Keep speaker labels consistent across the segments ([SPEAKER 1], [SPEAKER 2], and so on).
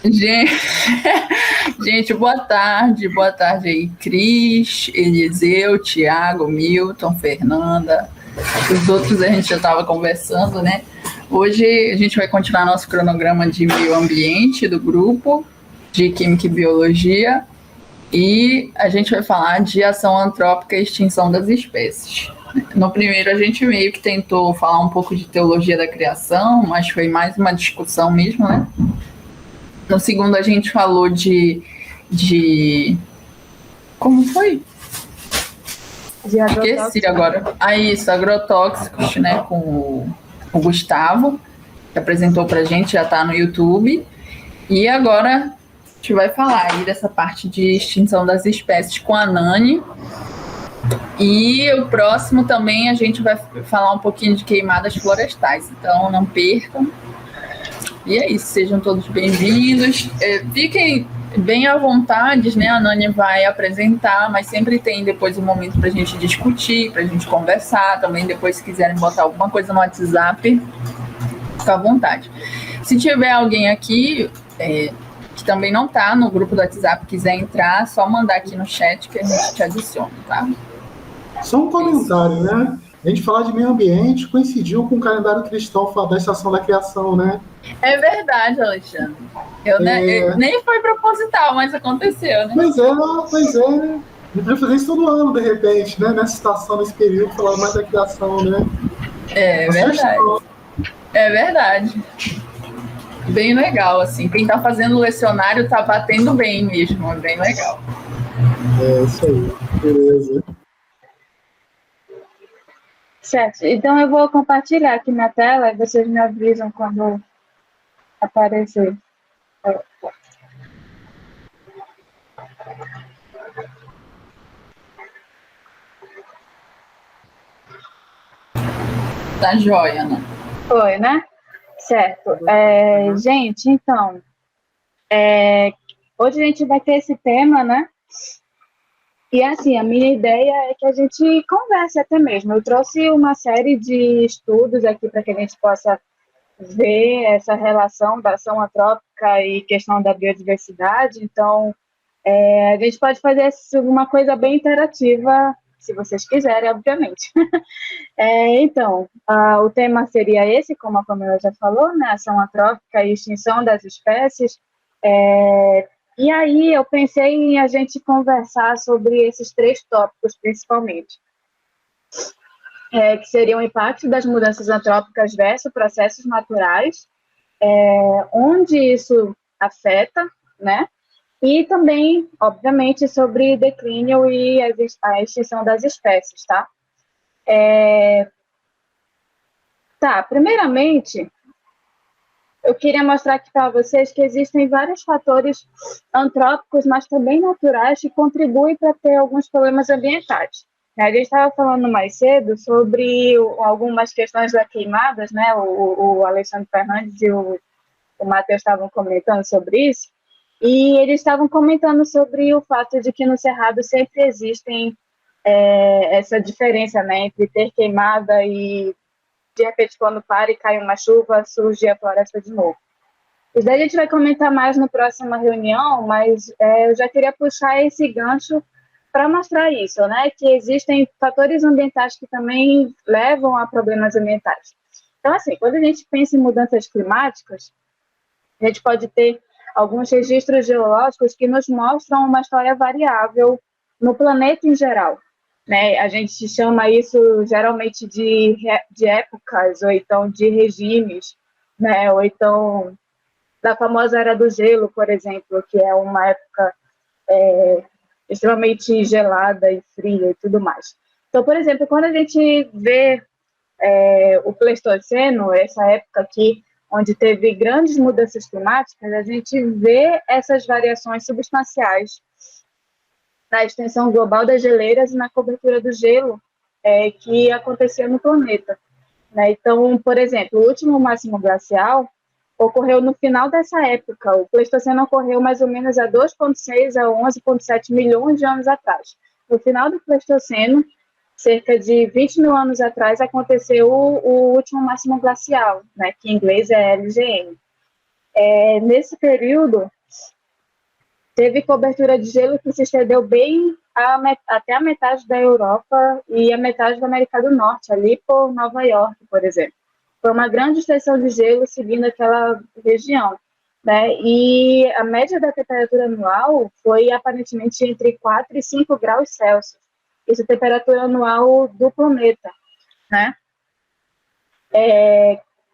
[SPEAKER 1] Gente, gente, boa tarde aí, Cris, Eliseu, Tiago, Milton, Fernanda, os outros a gente já estava conversando, né? Hoje a gente vai continuar nosso cronograma de meio ambiente do grupo de Química e Biologia e a gente vai falar de ação antrópica e extinção das espécies. No primeiro a gente meio que tentou falar um pouco de teologia da criação, mas foi mais uma discussão mesmo, né? No segundo, a gente falou de como foi? Esqueci agora. Isso, agrotóxicos, né? Com o Gustavo, que apresentou pra gente, já tá no YouTube. E agora a gente vai falar aí dessa parte de extinção das espécies com a Nani. E o próximo também a gente vai falar um pouquinho de queimadas florestais. Então não percam. E é isso, sejam todos bem-vindos. Fiquem bem à vontade, né? A Nani vai apresentar, mas sempre tem depois um momento para a gente discutir, para a gente conversar. Também depois, se quiserem botar alguma coisa no WhatsApp, fica à vontade. Se tiver alguém aqui que também não está no grupo do WhatsApp, quiser entrar, só mandar aqui no chat que a gente te adiciona, tá?
[SPEAKER 2] Só um comentário, né? A gente falar de meio ambiente coincidiu com o calendário cristão da Estação da Criação, né?
[SPEAKER 1] É verdade, Alexandre. Nem foi proposital, mas aconteceu, né?
[SPEAKER 2] Pois é. A gente vai fazer isso todo ano, de repente, né? Nessa estação, nesse período, falar mais da criação, né?
[SPEAKER 1] É verdade. É verdade. Bem legal, assim. Quem tá fazendo o lecionário tá batendo bem mesmo, é bem legal.
[SPEAKER 2] É isso aí, beleza.
[SPEAKER 3] Certo, então eu vou compartilhar aqui na tela e vocês me avisam quando aparecer.
[SPEAKER 1] Tá joia, né?
[SPEAKER 3] Foi, né? Certo. Gente, então, hoje a gente vai ter esse tema, né? E assim, a minha ideia é que a gente converse até mesmo. Eu trouxe uma série de estudos aqui para que a gente possa ver essa relação da ação antrópica e questão da biodiversidade. Então, a gente pode fazer uma coisa bem interativa, se vocês quiserem, obviamente. Então, o tema seria esse, como a Pamela já falou, né? Ação antrópica e extinção das espécies. E aí eu pensei em a gente conversar sobre esses 3 tópicos, principalmente, que seriam o impacto das mudanças antrópicas versus processos naturais, onde isso afeta, né? E também, obviamente, sobre declínio e a extinção das espécies, tá? Primeiramente, eu queria mostrar aqui para vocês que existem vários fatores antrópicos, mas também naturais, que contribuem para ter alguns problemas ambientais. A gente estava falando mais cedo sobre algumas questões das queimadas, né? O Alexandre Fernandes e o Matheus estavam comentando sobre isso, e eles estavam comentando sobre o fato de que no Cerrado sempre existem essa diferença, né, entre ter queimada e de repente, quando para e cai uma chuva, surge a floresta de novo. Isso daí a gente vai comentar mais na próxima reunião, mas eu já queria puxar esse gancho para mostrar isso, né? Que existem fatores ambientais que também levam a problemas ambientais. Então, assim, quando a gente pensa em mudanças climáticas, a gente pode ter alguns registros geológicos que nos mostram uma história variável no planeta em geral. Né? A gente chama isso geralmente de épocas, ou então de regimes, né? Ou então da famosa Era do Gelo, por exemplo, que é uma época extremamente gelada e fria e tudo mais. Então, por exemplo, quando a gente vê o Pleistoceno, essa época aqui, onde teve grandes mudanças climáticas, a gente vê essas variações substanciais na extensão global das geleiras e na cobertura do gelo que acontecia no planeta. Né? Então, por exemplo, o último máximo glacial ocorreu no final dessa época. O Pleistoceno ocorreu mais ou menos há 2,6 a 11,7 milhões de anos atrás. No final do Pleistoceno, cerca de 20 mil anos atrás, aconteceu o último máximo glacial, né, que em inglês é LGM. Nesse período, teve cobertura de gelo que se estendeu bem até a metade da Europa e a metade da América do Norte, ali por Nova York, por exemplo. Foi uma grande extensão de gelo seguindo aquela região, né? E a média da temperatura anual foi aparentemente entre 4 e 5 graus Celsius. Isso é a temperatura anual do planeta, né?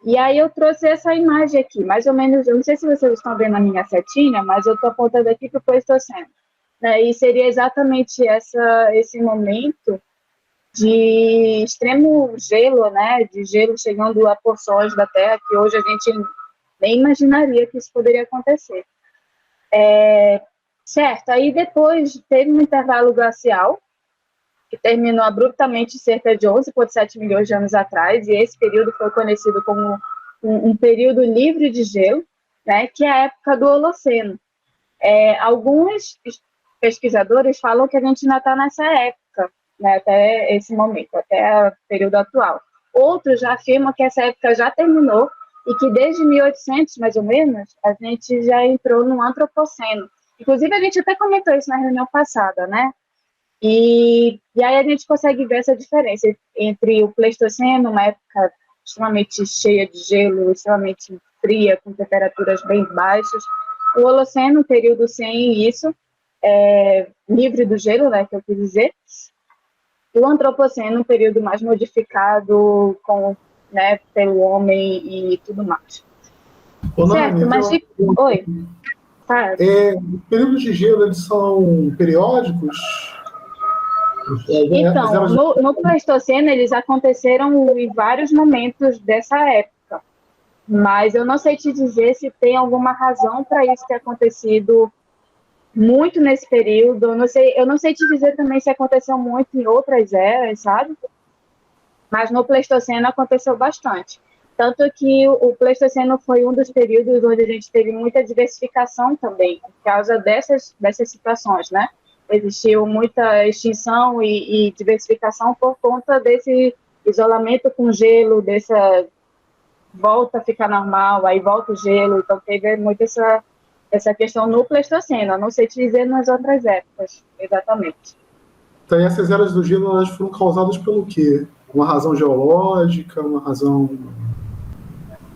[SPEAKER 3] E aí eu trouxe essa imagem aqui, mais ou menos, eu não sei se vocês estão vendo a minha setinha, mas eu estou apontando aqui para o Pleistoceno. Né? E seria exatamente esse momento de extremo gelo, né? De gelo chegando a porções da Terra que hoje a gente nem imaginaria que isso poderia acontecer. Certo, aí depois teve um intervalo glacial, que terminou abruptamente cerca de 11,7 milhões de anos atrás, e esse período foi conhecido como um período livre de gelo, né, que é a época do Holoceno. Alguns pesquisadores falam que a gente ainda está nessa época, né, até esse momento, até o período atual. Outros já afirmam que essa época já terminou e que desde 1800, mais ou menos, a gente já entrou no Antropoceno. Inclusive, a gente até comentou isso na reunião passada, né? E aí a gente consegue ver essa diferença entre o Pleistoceno, uma época extremamente cheia de gelo, extremamente fria, com temperaturas bem baixas, o Holoceno, um período sem isso, livre do gelo, né, que eu quis dizer, e o Antropoceno, um período mais modificado né, pelo homem e tudo mais. Certo, mas... Oi.
[SPEAKER 2] Períodos de gelo, eles são periódicos?
[SPEAKER 3] Então, no Pleistoceno, eles aconteceram em vários momentos dessa época, mas eu não sei te dizer se tem alguma razão para isso ter acontecido muito nesse período. Eu não sei te dizer também se aconteceu muito em outras eras, sabe? Mas no Pleistoceno aconteceu bastante. Tanto que o Pleistoceno foi um dos períodos onde a gente teve muita diversificação também, por causa dessas situações, né? Existiu muita extinção e diversificação por conta desse isolamento com gelo, dessa volta a ficar normal, aí volta o gelo, então teve muito essa questão no Pleistoceno, eu não sei te dizer nas outras épocas, exatamente.
[SPEAKER 2] Então, essas eras do gelo, elas foram causadas pelo quê? Uma razão geológica, uma razão,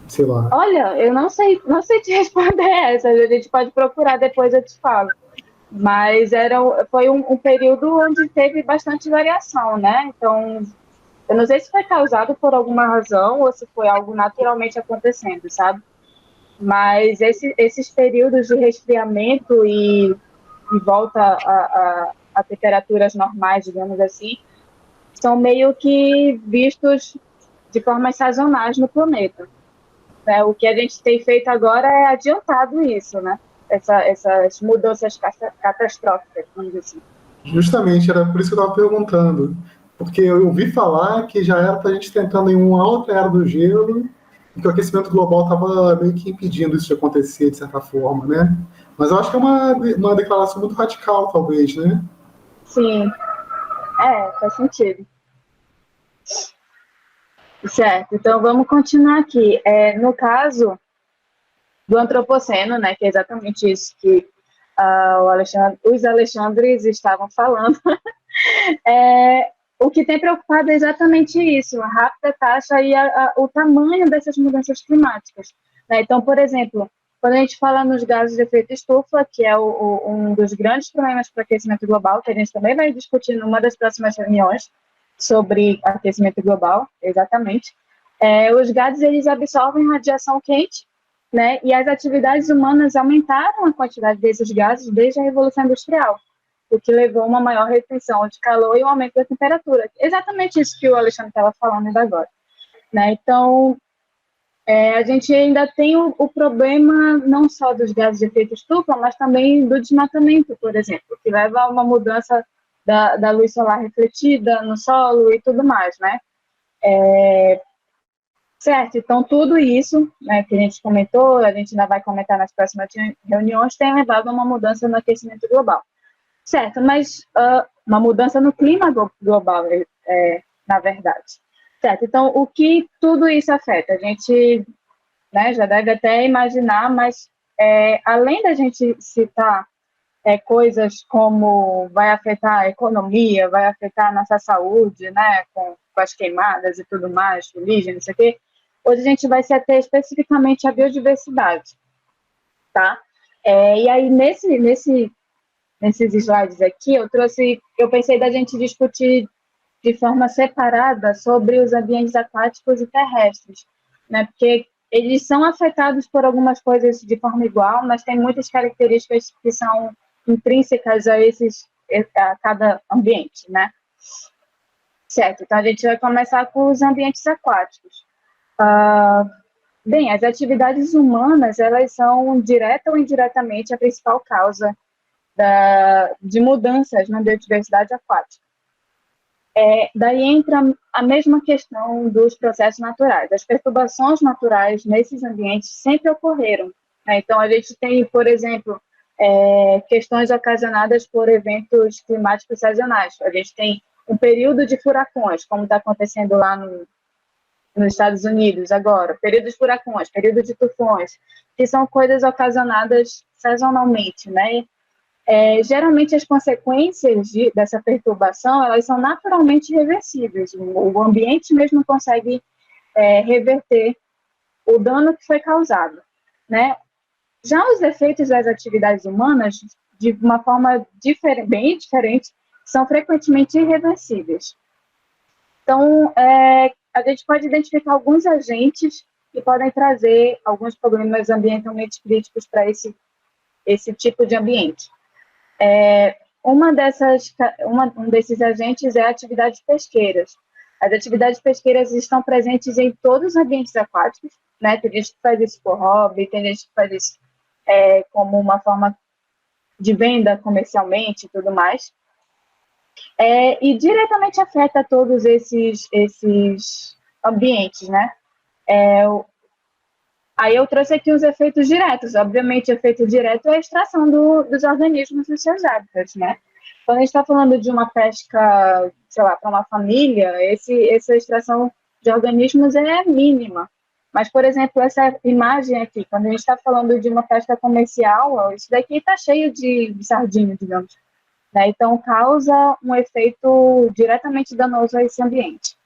[SPEAKER 2] sei lá?
[SPEAKER 3] Olha, eu não sei te responder essa, a gente pode procurar depois, eu te falo. Mas foi um período onde teve bastante variação, né? Então, eu não sei se foi causado por alguma razão ou se foi algo naturalmente acontecendo, sabe? Mas esses períodos de resfriamento e volta a temperaturas normais, digamos assim, são meio que vistos de formas sazonais no planeta. Né? O que a gente tem feito agora é adiantado isso, né? Essas mudanças catastróficas, vamos dizer assim.
[SPEAKER 2] Justamente, era por isso que eu estava perguntando. Porque eu ouvi falar que já era para a gente tentando em uma outra era do gelo, e que o aquecimento global estava meio que impedindo isso de acontecer, de certa forma, né? Mas eu acho que é uma declaração muito radical, talvez, né?
[SPEAKER 3] Sim, faz sentido. Certo, então vamos continuar aqui. No caso do Antropoceno, né, que é exatamente isso que os Alexandres estavam falando, o que tem preocupado é exatamente isso, a rápida taxa e o tamanho dessas mudanças climáticas. Né? Então, por exemplo, quando a gente fala nos gases de efeito estufa, que é um dos grandes problemas para o aquecimento global, que a gente também vai discutir numa das próximas reuniões sobre aquecimento global, exatamente, os gases eles absorvem radiação quente, né? E as atividades humanas aumentaram a quantidade desses gases desde a Revolução Industrial, o que levou a uma maior retenção de calor e um aumento da temperatura. Exatamente isso que o Alexandre estava falando ainda agora. Né? Então, a gente ainda tem o problema não só dos gases de efeito estufa, mas também do desmatamento, por exemplo, que leva a uma mudança da luz solar refletida no solo e tudo mais, né? Certo, então tudo isso, né, que a gente comentou, a gente ainda vai comentar nas próximas reuniões, tem levado a uma mudança no aquecimento global. Certo, mas uma mudança no clima global, na verdade. Certo, então o que tudo isso afeta? A gente né? Já deve até imaginar, mas além da gente citar coisas como vai afetar a economia, vai afetar a nossa saúde, né? Com as queimadas e tudo mais, fuligem, não sei o quê, hoje a gente vai se ater especificamente à biodiversidade, tá? E aí, nesses slides aqui, eu pensei da gente discutir de forma separada sobre os ambientes aquáticos e terrestres, né? Porque eles são afetados por algumas coisas de forma igual, mas tem muitas características que são intrínsecas a cada ambiente, né? Certo, então a gente vai começar com os ambientes aquáticos. Bem, as atividades humanas, elas são, direta ou indiretamente, a principal causa de mudanças na biodiversidade aquática. Daí entra a mesma questão dos processos naturais. As perturbações naturais nesses ambientes sempre ocorreram, né? Então, a gente tem, por exemplo, questões ocasionadas por eventos climáticos sazonais. A gente tem um período de furacões, como está acontecendo lá nos Estados Unidos agora, período de furacões, período de tufões, que são coisas ocasionadas sazonalmente, né? Geralmente as consequências dessa perturbação, elas são naturalmente reversíveis. O ambiente mesmo consegue reverter o dano que foi causado, né? Já os efeitos das atividades humanas, de uma forma bem diferente, são frequentemente irreversíveis. Então, a gente pode identificar alguns agentes que podem trazer alguns problemas ambientalmente críticos para esse tipo de ambiente. Um desses agentes é atividades pesqueiras. As atividades pesqueiras estão presentes em todos os ambientes aquáticos, né? Tem gente que faz isso por hobby, tem gente que faz isso como uma forma de venda comercialmente e tudo mais. E diretamente afeta todos esses ambientes, né? Aí eu trouxe aqui os efeitos diretos. Obviamente, o efeito direto é a extração dos organismos dos seus hábitats, né? Quando a gente está falando de uma pesca, sei lá, para uma família, essa extração de organismos é mínima. Mas, por exemplo, essa imagem aqui, quando a gente está falando de uma pesca comercial, isso daqui está cheio de sardinha, digamos, né? Então, causa um efeito diretamente danoso a esse ambiente.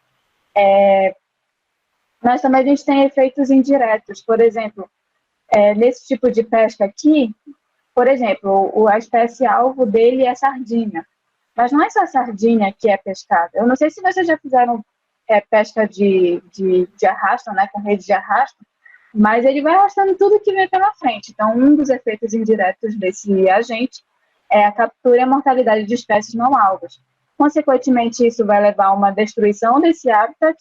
[SPEAKER 3] Mas também a gente tem efeitos indiretos. Por exemplo, nesse tipo de pesca aqui, por exemplo, a espécie-alvo dele é sardinha. Mas não é só sardinha que é pescada. Eu não sei se vocês já fizeram pesca de arrasto, né, com rede de arrasto, mas ele vai arrastando tudo que vem pela frente. Então, um dos efeitos indiretos desse agente é a captura e a mortalidade de espécies não alvas. Consequentemente, isso vai levar a uma destruição desse habitat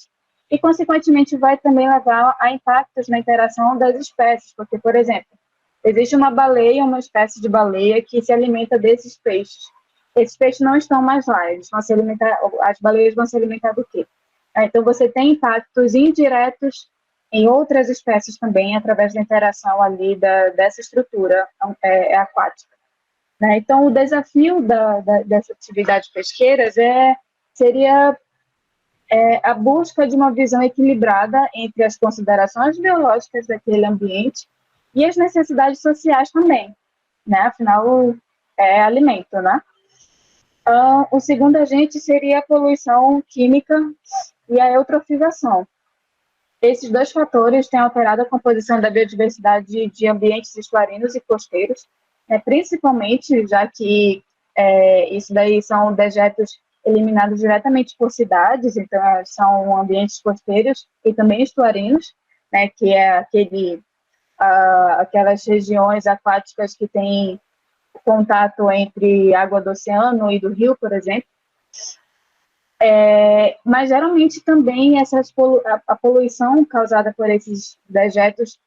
[SPEAKER 3] e, consequentemente, vai também levar a impactos na interação das espécies, porque, por exemplo, existe uma baleia, uma espécie de baleia que se alimenta desses peixes. Esses peixes não estão mais lá, eles vão se alimentar, as baleias vão se alimentar do quê? Então, você tem impactos indiretos em outras espécies também, através da interação ali dessa estrutura aquática, né? Então, o desafio dessas atividades pesqueiras seria a busca de uma visão equilibrada entre as considerações biológicas daquele ambiente e as necessidades sociais também, né? Afinal, é alimento, né? O segundo agente seria a poluição química e a eutrofização. Esses dois fatores têm alterado a composição da biodiversidade de ambientes estuarinos e costeiros, principalmente já que isso daí são dejetos eliminados diretamente por cidades, então são ambientes costeiros e também estuarinos, né, que é aquelas regiões aquáticas que têm contato entre água do oceano e do rio, por exemplo. Mas geralmente também a poluição causada por esses dejetos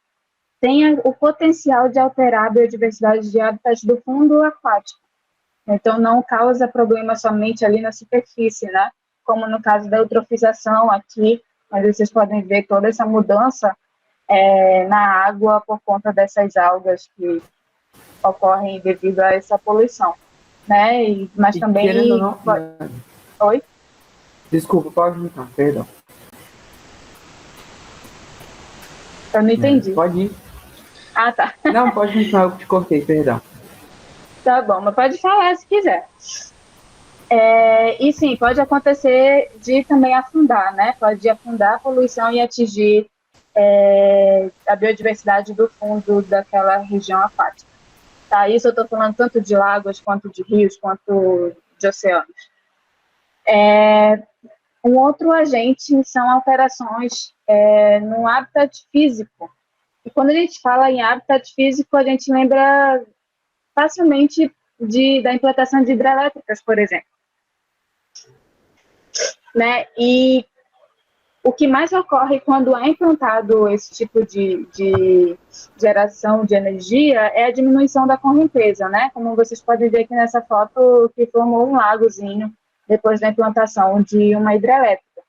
[SPEAKER 3] tem o potencial de alterar a biodiversidade de hábitats do fundo aquático. Então, não causa problema somente ali na superfície, né? Como no caso da eutrofização aqui, mas vocês podem ver toda essa mudança na água por conta dessas algas que ocorrem devido a essa poluição, né? Mas também...
[SPEAKER 4] Não,
[SPEAKER 3] Oi?
[SPEAKER 4] Desculpa, pode me dar, perdão.
[SPEAKER 3] Eu não entendi.
[SPEAKER 4] Pode ir.
[SPEAKER 3] Ah, tá.
[SPEAKER 4] Não, pode continuar, eu te cortei, perdão.
[SPEAKER 3] Tá bom, mas pode falar se quiser. E sim, pode acontecer de também afundar, né? Pode afundar a poluição e atingir a biodiversidade do fundo daquela região aquática. Tá? Isso eu estou falando tanto de lagos, quanto de rios, quanto de oceanos. Um outro agente são alterações no habitat físico. E quando a gente fala em habitat físico, a gente lembra facilmente da implantação de hidrelétricas, por exemplo. Né? E o que mais ocorre quando é implantado esse tipo de geração de energia é a diminuição da correnteza, né? Como vocês podem ver aqui nessa foto, que formou um lagozinho depois da implantação de uma hidrelétrica.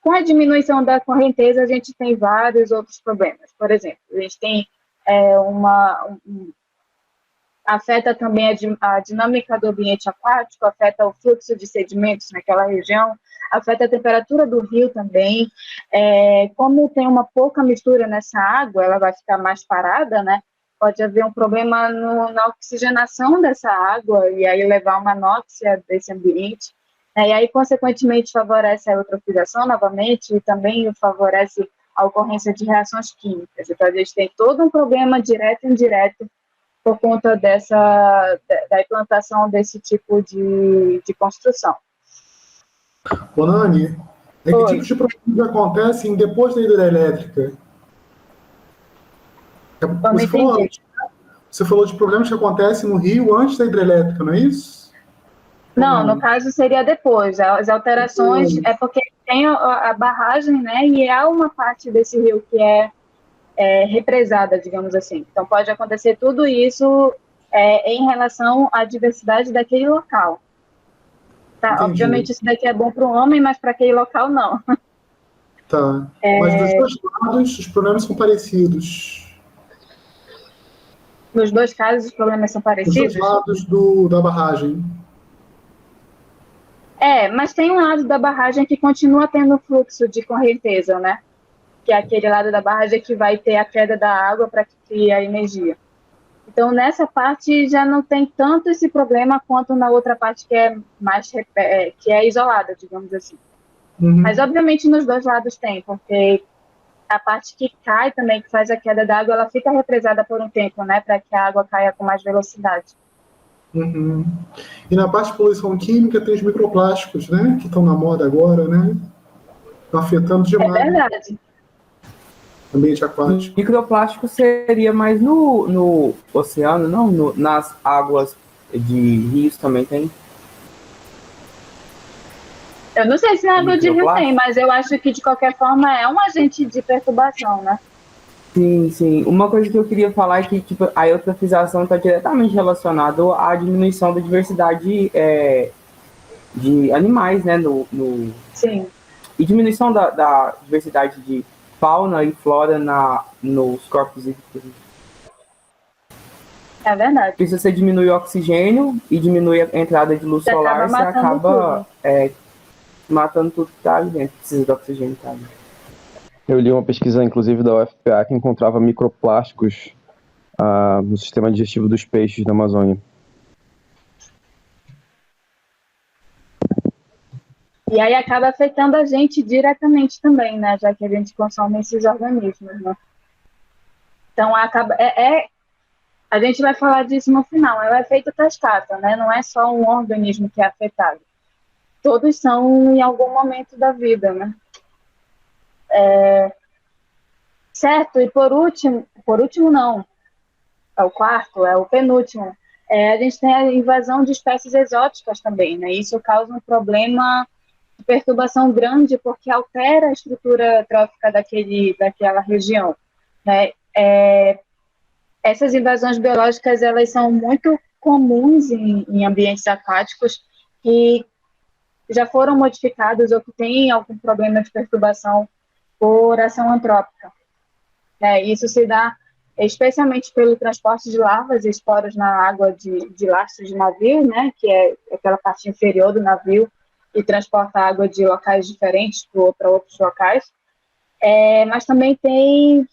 [SPEAKER 3] Com a diminuição da correnteza, a gente tem vários outros problemas. Por exemplo, a gente tem afeta também a dinâmica do ambiente aquático, afeta o fluxo de sedimentos naquela região, afeta a temperatura do rio também. Como tem uma pouca mistura nessa água, ela vai ficar mais parada, né? Pode haver um problema na oxigenação dessa água e aí levar uma anóxia desse ambiente. E aí, consequentemente, favorece a eutrofização novamente e também favorece a ocorrência de reações químicas. Então, a gente tem todo um problema direto e indireto por conta da implantação desse tipo de construção.
[SPEAKER 2] Ô, Nani, que tipos de problemas acontecem depois da hidrelétrica? Você falou de problemas que acontecem no rio antes da hidrelétrica, não é isso?
[SPEAKER 3] Não, no caso seria depois. As alterações é porque tem a barragem, né? E há uma parte desse rio que é represada, digamos assim. Então, pode acontecer tudo isso em relação à diversidade daquele local. Tá? Obviamente, isso daqui é bom para o homem, mas para aquele local, não.
[SPEAKER 2] Tá. Mas dos dois lados, os problemas são parecidos.
[SPEAKER 3] Nos dois casos, os problemas são parecidos?
[SPEAKER 2] Dos dois lados da barragem.
[SPEAKER 3] Mas tem um lado da barragem que continua tendo fluxo de correnteza, né? Que é aquele lado da barragem que vai ter a queda da água para que crie a energia. Então, nessa parte já não tem tanto esse problema quanto na outra parte que é mais que é isolada, digamos assim. Uhum. Mas, obviamente, nos dois lados tem, porque a parte que cai também, que faz a queda da água, ela fica represada por um tempo, né? Para que a água caia com mais velocidade.
[SPEAKER 2] Uhum. E na parte de poluição química tem os microplásticos, né? Que estão na moda agora, né? Estão afetando demais.
[SPEAKER 3] É verdade.
[SPEAKER 2] O ambiente aquático.
[SPEAKER 4] Microplástico seria mais no oceano, não? Nas águas de rios também tem?
[SPEAKER 3] Eu não sei se na água de rio tem, mas eu acho que de qualquer forma é um agente de perturbação, né?
[SPEAKER 4] Sim, sim. Uma coisa que eu queria falar é que tipo, a eutrofização está diretamente relacionada à diminuição da diversidade de animais, né?
[SPEAKER 3] Sim.
[SPEAKER 4] E diminuição da diversidade de fauna e flora nos corpos hídricos.
[SPEAKER 3] É verdade.
[SPEAKER 4] Porque se você diminui o oxigênio e diminui a entrada de luz solar, você acaba matando tudo que está ali dentro. Precisa do oxigênio, tá?
[SPEAKER 5] Eu li uma pesquisa, inclusive, da UFPA, que encontrava microplásticos no sistema digestivo dos peixes da Amazônia.
[SPEAKER 3] E aí acaba afetando a gente diretamente também, né? Já que a gente consome esses organismos, né? Então, acaba... a gente vai falar disso no final. É o efeito cascata, né? Não é só um organismo que é afetado. Todos são em algum momento da vida, né? Certo, e por último não, é o quarto, é o penúltimo, a gente tem a invasão de espécies exóticas também, né? Isso causa um problema de perturbação grande, porque altera a estrutura trófica daquela região, né? Essas invasões biológicas, elas são muito comuns em ambientes aquáticos que já foram modificados ou que têm algum problema de perturbação por ação antrópica. Isso se dá especialmente pelo transporte de larvas e esporos na água de lastro de navio, né, que é aquela parte inferior do navio, e transporta água de locais diferentes para outros locais. Mas também tem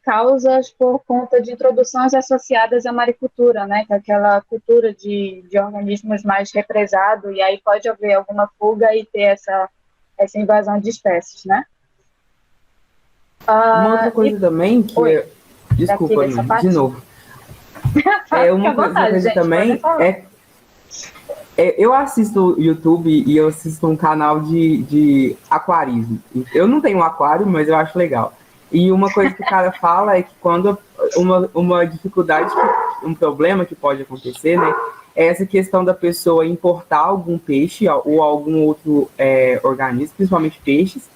[SPEAKER 3] causas por conta de introduções associadas à maricultura, né, que é aquela cultura de organismos mais represado, e aí pode haver alguma fuga e ter essa invasão de espécies, né?
[SPEAKER 4] Uma outra coisa também que...
[SPEAKER 3] Oi.
[SPEAKER 4] Desculpa,
[SPEAKER 3] Daqui dessa parte?
[SPEAKER 4] de novo. Uma coisa
[SPEAKER 3] gente,
[SPEAKER 4] também eu assisto YouTube e eu assisto um canal de aquarismo. Eu não tenho um aquário, mas eu acho legal. E uma coisa que o cara fala é que quando uma dificuldade, um problema que pode acontecer, né, é essa questão da pessoa importar algum peixe ou algum outro organismo, principalmente peixes,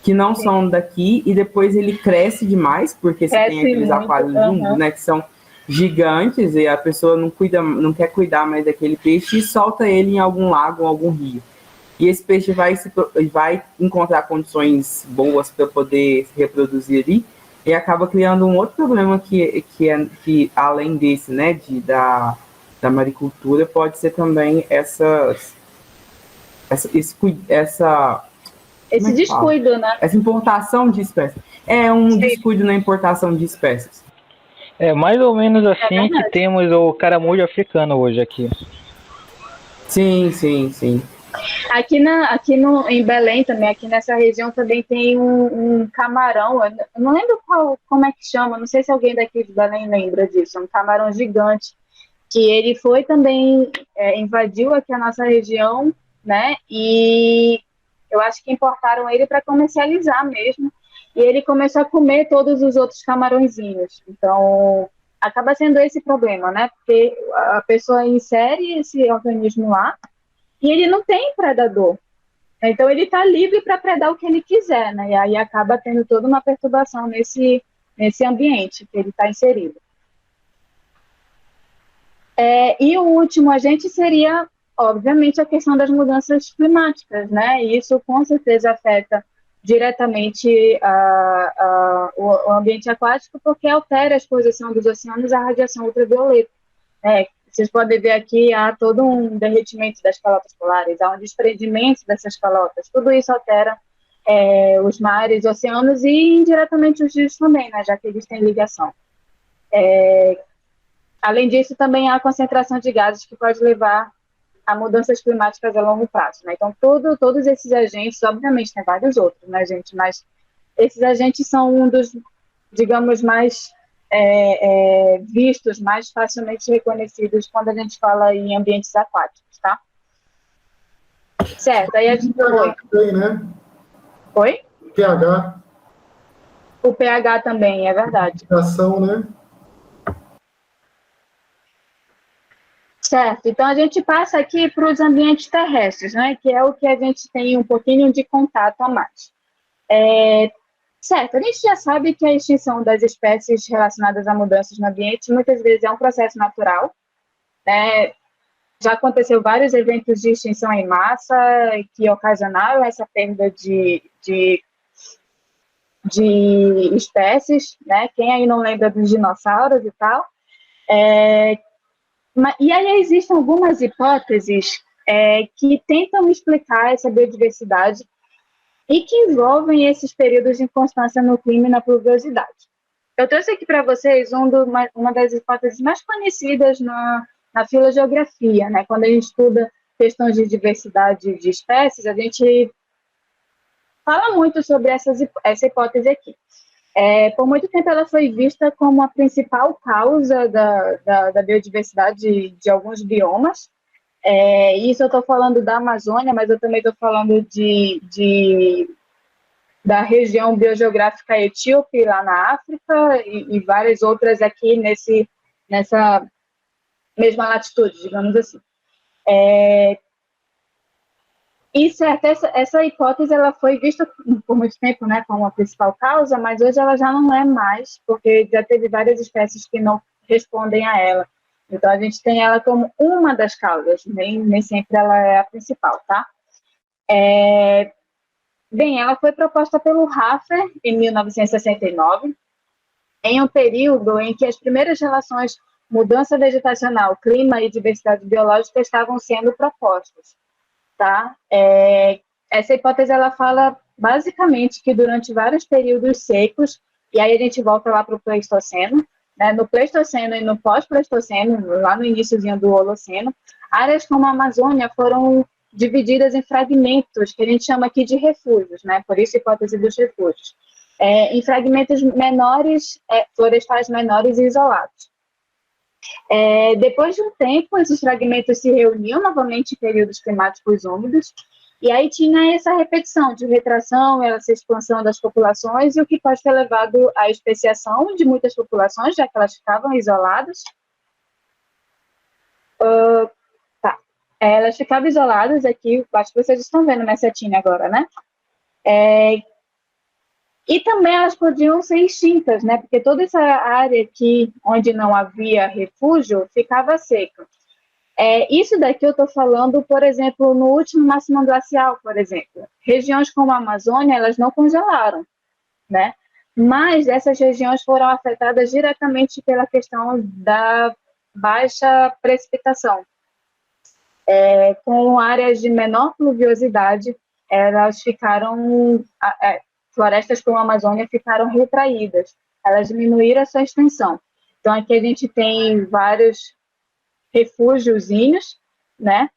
[SPEAKER 4] que não são daqui, e depois ele cresce demais, porque você tem aqueles aquários jumbo, né, que são gigantes, e a pessoa não quer cuidar mais daquele peixe e solta ele em algum lago ou algum rio. E esse peixe vai encontrar condições boas para poder se reproduzir ali, e acaba criando um outro problema que além desse, né, da maricultura, pode ser também
[SPEAKER 3] esse descuido, né?
[SPEAKER 4] Essa importação de espécies. Descuido na importação de espécies.
[SPEAKER 6] É mais ou menos assim que temos o caramujo africano hoje aqui.
[SPEAKER 4] Sim.
[SPEAKER 3] Em Belém também, aqui nessa região também tem um camarão, eu não lembro como é que chama, não sei se alguém daqui de Belém lembra disso, um camarão gigante, que ele foi também, invadiu aqui a nossa região, né, e eu acho que importaram ele para comercializar mesmo, e ele começou a comer todos os outros camarõezinhos, então acaba sendo esse problema, né, porque a pessoa insere esse organismo lá, e ele não tem predador. Então, ele está livre para predar o que ele quiser, né? E aí acaba tendo toda uma perturbação nesse ambiente que ele está inserido. E o último agente seria, obviamente, a questão das mudanças climáticas, né? E isso, com certeza, afeta diretamente o ambiente aquático, porque altera a exposição dos oceanos à radiação ultravioleta. Vocês podem ver aqui, há todo um derretimento das calotas polares, há um desprendimento dessas calotas. Tudo isso altera os mares, oceanos e indiretamente os rios também, né, já que eles têm ligação. Além disso, também há a concentração de gases que pode levar a mudanças climáticas a longo prazo, né? Então, todos esses agentes, obviamente, tem vários outros, né, gente? Mas esses agentes são um dos, digamos, mais vistos, mais facilmente reconhecidos quando a gente fala em ambientes aquáticos, tá? Certo, aí a gente...
[SPEAKER 2] Também, né?
[SPEAKER 3] Oi?
[SPEAKER 2] pH.
[SPEAKER 3] O pH também, é verdade.
[SPEAKER 2] Ação, né?
[SPEAKER 3] Certo, então a gente passa aqui para os ambientes terrestres, né? Que é o que a gente tem um pouquinho de contato a mais. Certo, a gente já sabe que a extinção das espécies relacionadas a mudanças no ambiente muitas vezes é um processo natural, né? Já aconteceu vários eventos de extinção em massa que ocasionaram essa perda de espécies, né? Quem aí não lembra dos dinossauros e tal? E aí existem algumas hipóteses que tentam explicar essa biodiversidade e que envolvem esses períodos de inconstância no clima e na pluviosidade. Eu trouxe aqui para vocês uma das hipóteses mais conhecidas na filogeografia, né? Quando a gente estuda questões de diversidade de espécies, a gente fala muito sobre essa hipótese aqui. Por muito tempo ela foi vista como a principal causa da biodiversidade de alguns biomas. Isso eu estou falando da Amazônia, mas eu também estou falando da região biogeográfica etíope, lá na África, e várias outras aqui nessa mesma latitude, digamos assim. E certo, essa hipótese ela foi vista por muito tempo, né, como a principal causa, mas hoje ela já não é mais, porque já teve várias espécies que não respondem a ela. Então, a gente tem ela como uma das causas, nem sempre ela é a principal, tá? Bem, ela foi proposta pelo Hafer em 1969, em um período em que as primeiras relações mudança vegetacional, clima e diversidade biológica estavam sendo propostas, tá? Essa hipótese ela fala basicamente que durante vários períodos secos, e aí a gente volta lá para o Pleistoceno, né, no Pleistoceno e no pós-Pleistoceno, lá no iníciozinho do Holoceno, áreas como a Amazônia foram divididas em fragmentos, que a gente chama aqui de refúgios, né, por isso a hipótese dos refúgios, em fragmentos menores, florestais menores e isolados. Depois de um tempo, esses fragmentos se reuniam novamente em períodos climáticos úmidos, e aí tinha essa repetição de retração, essa expansão das populações, e o que pode ter levado à especiação de muitas populações, já que elas ficavam isoladas. Elas ficavam isoladas aqui, acho que vocês estão vendo minha setinha agora, né? E também elas podiam ser extintas, né? Porque toda essa área aqui, onde não havia refúgio, ficava seca. Isso daqui eu estou falando, por exemplo, no último máximo glacial, por exemplo. Regiões como a Amazônia, elas não congelaram, né? Mas essas regiões foram afetadas diretamente pela questão da baixa precipitação. Com áreas de menor pluviosidade, elas ficaram... florestas como a Amazônia ficaram retraídas. Elas diminuíram a sua extensão. Então, aqui a gente tem vários refúgiozinhos, né?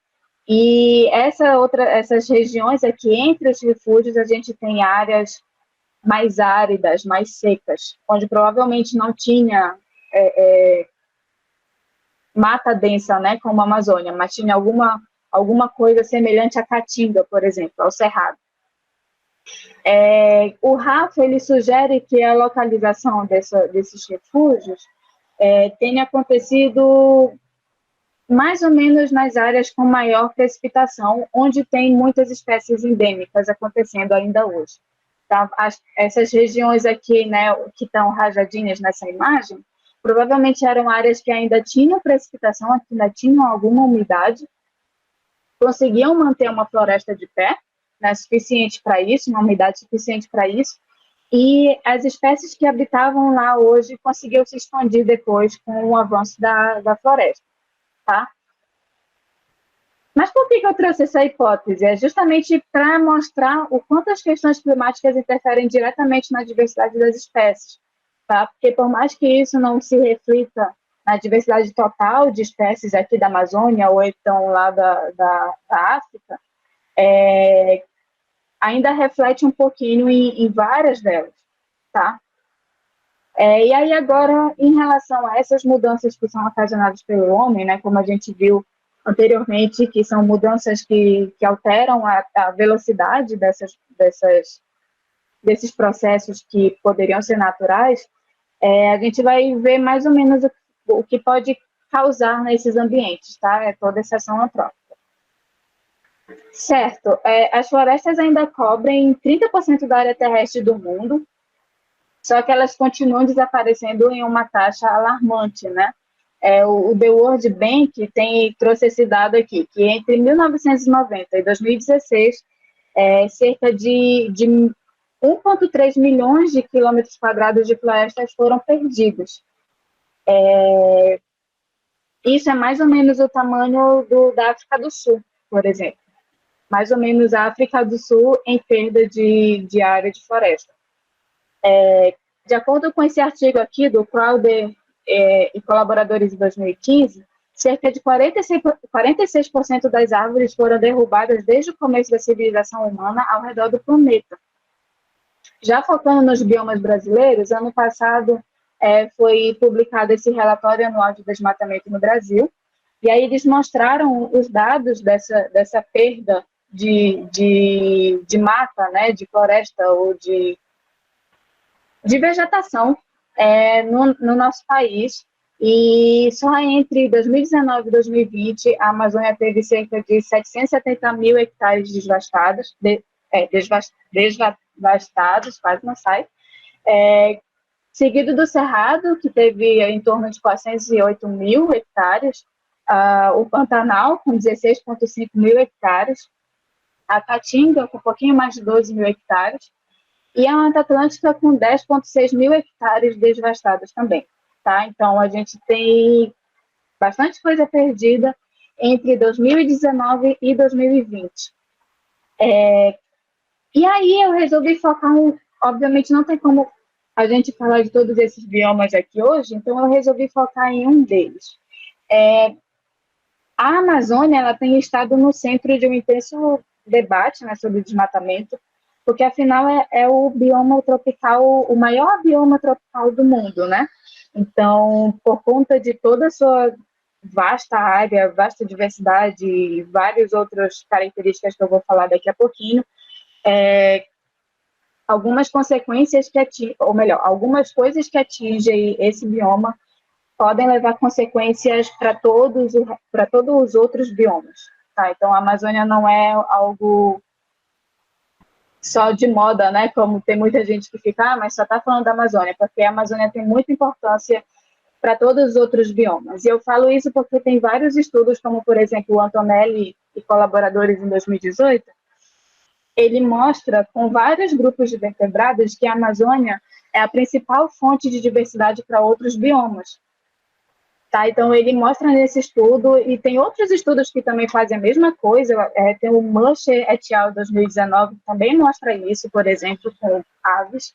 [SPEAKER 3] E essas regiões aqui, entre os refúgios, a gente tem áreas mais áridas, mais secas, onde provavelmente não tinha mata densa, né, como a Amazônia, mas tinha alguma coisa semelhante à caatinga, por exemplo, ao cerrado. O Rafa, ele sugere que a localização desses refúgios tenha acontecido mais ou menos nas áreas com maior precipitação, onde tem muitas espécies endêmicas acontecendo ainda hoje. Tá? Essas regiões aqui, né, que estão rajadinhas nessa imagem, provavelmente eram áreas que ainda tinham precipitação, ainda tinham alguma umidade, conseguiam manter uma floresta de pé, né, suficiente para isso, uma umidade suficiente para isso, e as espécies que habitavam lá hoje conseguiam se expandir depois com o avanço da floresta. Tá? Mas por que eu trouxe essa hipótese? É justamente para mostrar o quanto as questões climáticas interferem diretamente na diversidade das espécies. Tá? Porque por mais que isso não se reflita na diversidade total de espécies aqui da Amazônia ou então lá da África, ainda reflete um pouquinho em várias delas. Tá? E aí agora, em relação a essas mudanças que são ocasionadas pelo homem, né, como a gente viu anteriormente, que são mudanças que alteram a velocidade desses processos que poderiam ser naturais, a gente vai ver mais ou menos o que pode causar nesses ambientes, tá? Toda essa ação antrópica. Certo, as florestas ainda cobrem 30% da área terrestre do mundo, só que elas continuam desaparecendo em uma taxa alarmante, né? O The World Bank trouxe esse dado aqui, que entre 1990 e 2016, cerca de 1,3 milhões de quilômetros quadrados de florestas foram perdidos. Isso é mais ou menos o tamanho da África do Sul, por exemplo. Mais ou menos a África do Sul em perda de área de floresta. De acordo com esse artigo aqui do Crowder e colaboradores de 2015, cerca de 46% das árvores foram derrubadas desde o começo da civilização humana ao redor do planeta. Já focando nos biomas brasileiros, ano passado foi publicado esse relatório anual de desmatamento no Brasil, e aí eles mostraram os dados dessa perda de mata, né, de floresta ou de vegetação no nosso país, e só entre 2019 e 2020 a Amazônia teve cerca de 770 mil hectares devastados, quase não sai, seguido do Cerrado, que teve em torno de 408 mil hectares, o Pantanal, com 16,5 mil hectares, a Caatinga, com um pouquinho mais de 12 mil hectares, e a Mata Atlântica com 10,6 mil hectares devastados também. Tá? Então, a gente tem bastante coisa perdida entre 2019 e 2020. E aí eu resolvi focar obviamente não tem como a gente falar de todos esses biomas aqui hoje, então eu resolvi focar em um deles. A Amazônia, ela tem estado no centro de um intenso debate, né, sobre o desmatamento, porque afinal é o bioma tropical, o maior bioma tropical do mundo, né? Então, por conta de toda a sua vasta área, vasta diversidade e várias outras características que eu vou falar daqui a pouquinho, algumas consequências que atingem, ou melhor, algumas coisas que atingem esse bioma podem levar consequências para todos os outros biomas. Tá? Então, a Amazônia não é algo só de moda, né? Como tem muita gente que fica, mas só está falando da Amazônia, porque a Amazônia tem muita importância para todos os outros biomas. E eu falo isso porque tem vários estudos, como, por exemplo, o Antonelli e colaboradores em 2018, ele mostra com vários grupos de vertebrados que a Amazônia é a principal fonte de diversidade para outros biomas. Tá? Então, ele mostra nesse estudo, e tem outros estudos que também fazem a mesma coisa, tem o Musche et al. 2019, que também mostra isso, por exemplo, com aves.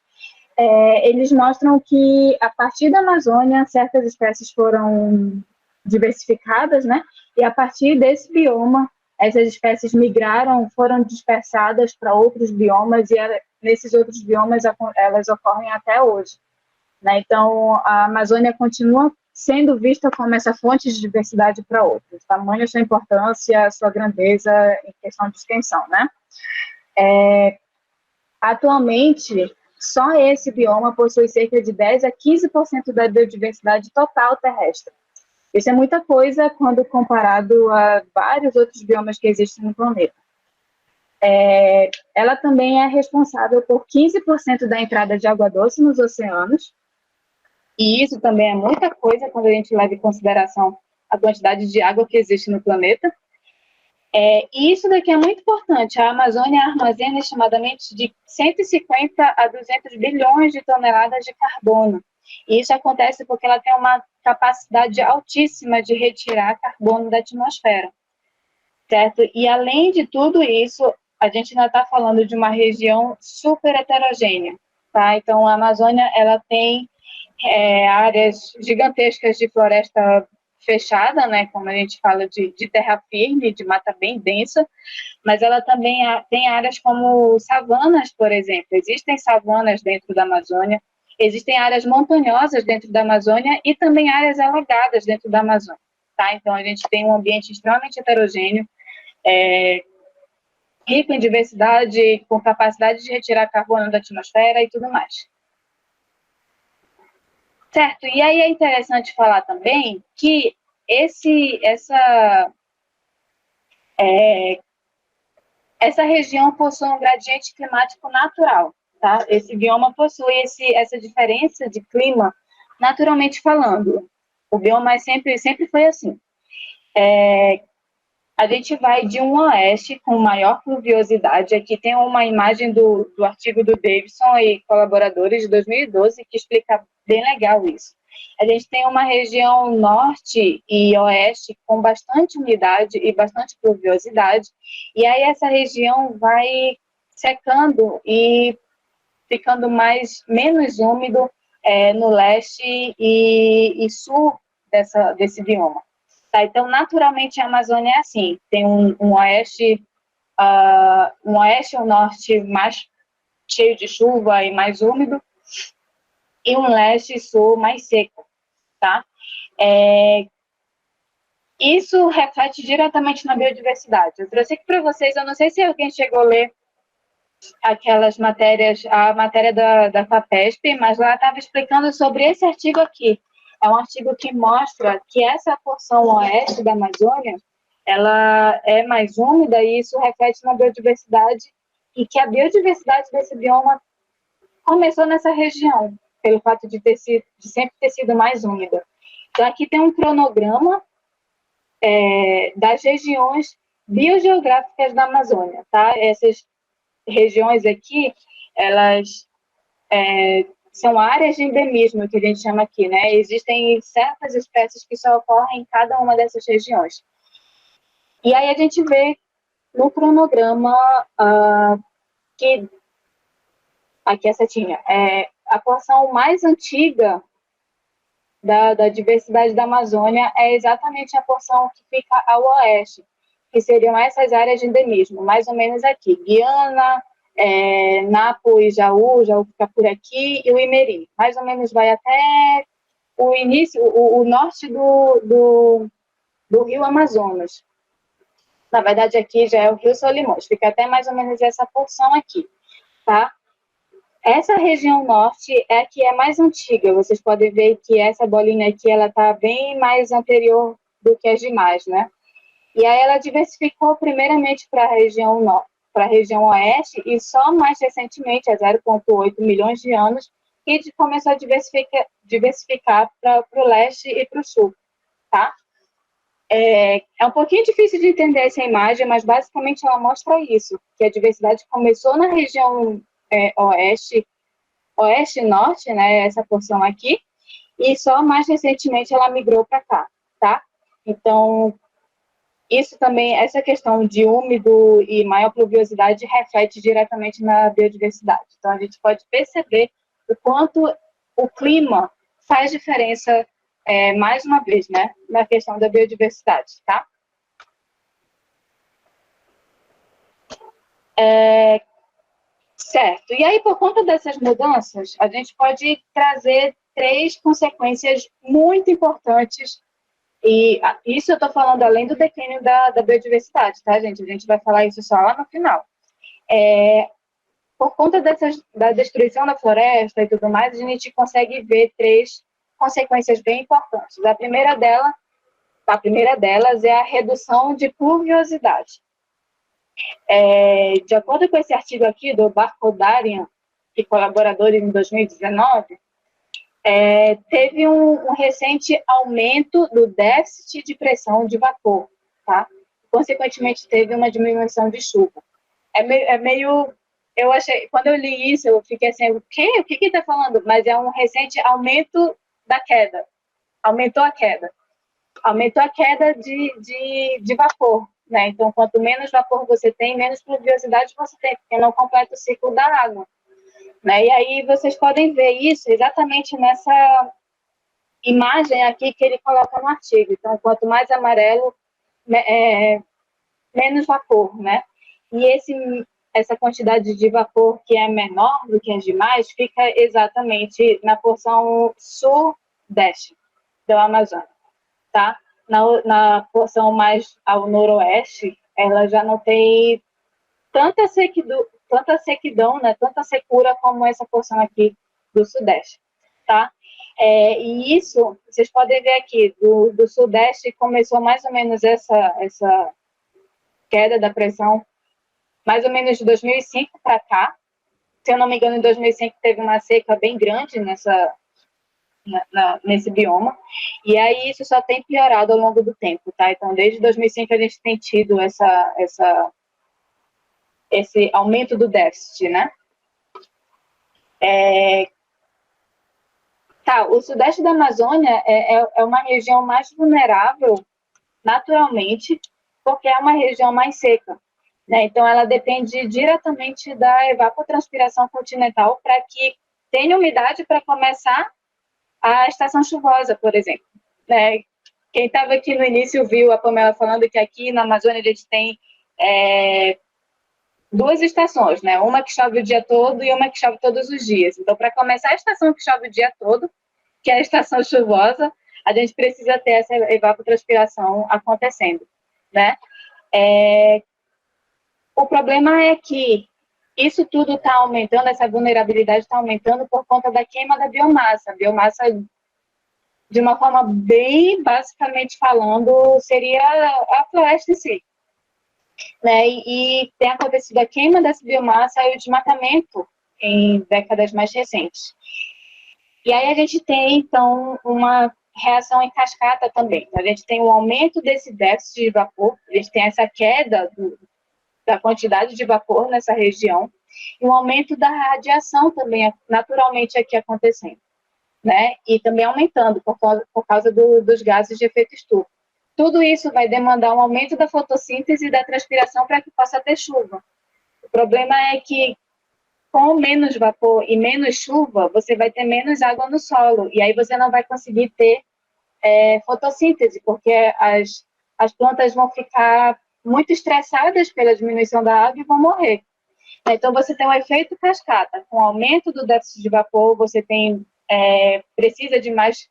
[SPEAKER 3] Eles mostram que, a partir da Amazônia, certas espécies foram diversificadas, né? E a partir desse bioma, essas espécies migraram, foram dispersadas para outros biomas, e nesses outros biomas elas ocorrem até hoje. Né? Então, a Amazônia continua sendo vista como essa fonte de diversidade para outros, tamanho, sua importância, sua grandeza em questão de extensão, né? Atualmente, só esse bioma possui cerca de 10 a 15% da biodiversidade total terrestre. Isso é muita coisa quando comparado a vários outros biomas que existem no planeta. Ela também é responsável por 15% da entrada de água doce nos oceanos, e isso também é muita coisa quando a gente leva em consideração a quantidade de água que existe no planeta. E isso daqui é muito importante. A Amazônia armazena estimadamente de 150 a 200 bilhões de toneladas de carbono. E isso acontece porque ela tem uma capacidade altíssima de retirar carbono da atmosfera, certo? E além de tudo isso, a gente ainda está falando de uma região super heterogênea, tá? Então, a Amazônia, ela tem áreas gigantescas de floresta fechada, né, como a gente fala de terra firme, de mata bem densa, mas ela também tem áreas como savanas, por exemplo. Existem savanas dentro da Amazônia, existem áreas montanhosas dentro da Amazônia e também áreas alagadas dentro da Amazônia. Tá? Então, a gente tem um ambiente extremamente heterogêneo, rico em diversidade, com capacidade de retirar carbono da atmosfera e tudo mais. Certo, e aí é interessante falar também que essa região possui um gradiente climático natural, tá? Esse bioma possui essa diferença de clima naturalmente falando. O bioma sempre foi assim. A gente vai de um oeste com maior pluviosidade. Aqui tem uma imagem do artigo do Davidson e colaboradores de 2012 que explica bem legal isso. A gente tem uma região norte e oeste com bastante umidade e bastante pluviosidade, e aí essa região vai secando e ficando menos úmido no leste e sul desse bioma. Tá? Então, naturalmente, a Amazônia é assim, tem um oeste e um norte mais cheio de chuva e mais úmido, e um leste e sul mais seco, tá? Isso reflete diretamente na biodiversidade. Eu trouxe aqui para vocês, eu não sei se alguém chegou a ler aquelas matérias, a matéria da FAPESP, mas lá estava explicando sobre esse artigo aqui. É um artigo que mostra que essa porção oeste da Amazônia, ela é mais úmida e isso reflete na biodiversidade, e que a biodiversidade desse bioma começou nessa região, pelo fato de sempre ter sido mais úmida. Então, aqui tem um cronograma das regiões biogeográficas da Amazônia, tá? Essas regiões aqui, elas são áreas de endemismo, que a gente chama aqui, né? Existem certas espécies que só ocorrem em cada uma dessas regiões. E aí a gente vê no cronograma aqui a setinha, a porção mais antiga da diversidade da Amazônia é exatamente a porção que fica ao oeste, que seriam essas áreas de endemismo, mais ou menos aqui, Guiana, Napo e Jaú fica por aqui, e o Imirim, mais ou menos vai até o início, o norte do rio Amazonas. Na verdade, aqui já é o rio Solimões, fica até mais ou menos essa porção aqui, tá? Essa região norte é a que é mais antiga, vocês podem ver que essa bolinha aqui, ela está bem mais anterior do que as demais, né? E aí ela diversificou primeiramente para a região norte, para a região oeste, e só mais recentemente, há 0,8 milhões de anos, que começou a diversificar para o leste e para o sul, tá? É um pouquinho difícil de entender essa imagem, mas basicamente ela mostra isso, que a diversidade começou na região oeste e norte, né, essa porção aqui, e só mais recentemente ela migrou para cá, tá? Então, isso também, essa questão de úmido e maior pluviosidade reflete diretamente na biodiversidade. Então, a gente pode perceber o quanto o clima faz diferença, mais uma vez, né, na questão da biodiversidade, tá? Certo. E aí, por conta dessas mudanças, a gente pode trazer 3 consequências muito importantes. E isso eu estou falando além do declínio da biodiversidade, tá, gente? A gente vai falar isso só lá no final. Por conta da destruição da floresta e tudo mais, a gente consegue ver 3 consequências bem importantes. A primeira delas é a redução de pluviosidade. De acordo com esse artigo aqui do Barcodarian e colaboradores em 2019, teve um recente aumento do déficit de pressão de vapor, tá? Consequentemente, teve uma diminuição de chuva. Eu achei, quando eu li isso, eu fiquei assim, o quê? O que que está falando? Mas é um recente aumento da queda. Aumentou a queda de vapor, né? Então, quanto menos vapor você tem, menos pluviosidade você tem, porque não completa o ciclo da água, né? E aí vocês podem ver isso exatamente nessa imagem aqui que ele coloca no artigo. Então, quanto mais amarelo, menos vapor, né? E essa quantidade de vapor que é menor do que as demais fica exatamente na porção sudeste do Amazonas, tá? Na porção mais ao noroeste, ela já não tem tanta sequidão, né? Tanta secura como essa porção aqui do sudeste, tá? E isso, vocês podem ver aqui, do sudeste começou mais ou menos essa queda da pressão, mais ou menos de 2005 para cá. Se eu não me engano, em 2005 teve uma seca bem grande nesse bioma, e aí isso só tem piorado ao longo do tempo, tá? Então, desde 2005 a gente tem tido esse aumento do déficit, né? O sudeste da Amazônia é uma região mais vulnerável naturalmente, porque é uma região mais seca, né? Então, ela depende diretamente da evapotranspiração continental para que tenha umidade para começar a estação chuvosa, por exemplo, né? Quem estava aqui no início viu a Pamela falando que aqui na Amazônia a gente tem 2 estações, né? Uma que chove o dia todo e uma que chove todos os dias. Então, para começar a estação que chove o dia todo, que é a estação chuvosa, a gente precisa ter essa evapotranspiração acontecendo, né? O problema é que isso tudo está aumentando, essa vulnerabilidade está aumentando por conta da queima da biomassa. A biomassa, de uma forma bem basicamente falando, seria a floresta em si, né? E tem acontecido a queima dessa biomassa e o desmatamento em décadas mais recentes. E aí a gente tem, então, uma reação em cascata também. A gente tem um aumento desse déficit de vapor, a gente tem essa queda da quantidade de vapor nessa região, e um aumento da radiação também, naturalmente, aqui acontecendo, né? E também aumentando por causa dos gases de efeito estufa. Tudo isso vai demandar um aumento da fotossíntese e da transpiração para que possa ter chuva. O problema é que com menos vapor e menos chuva, você vai ter menos água no solo, e aí você não vai conseguir ter fotossíntese, porque as plantas vão ficar muito estressadas pela diminuição da água e vão morrer. Então, você tem um efeito cascata. Com o aumento do déficit de vapor, você precisa de mais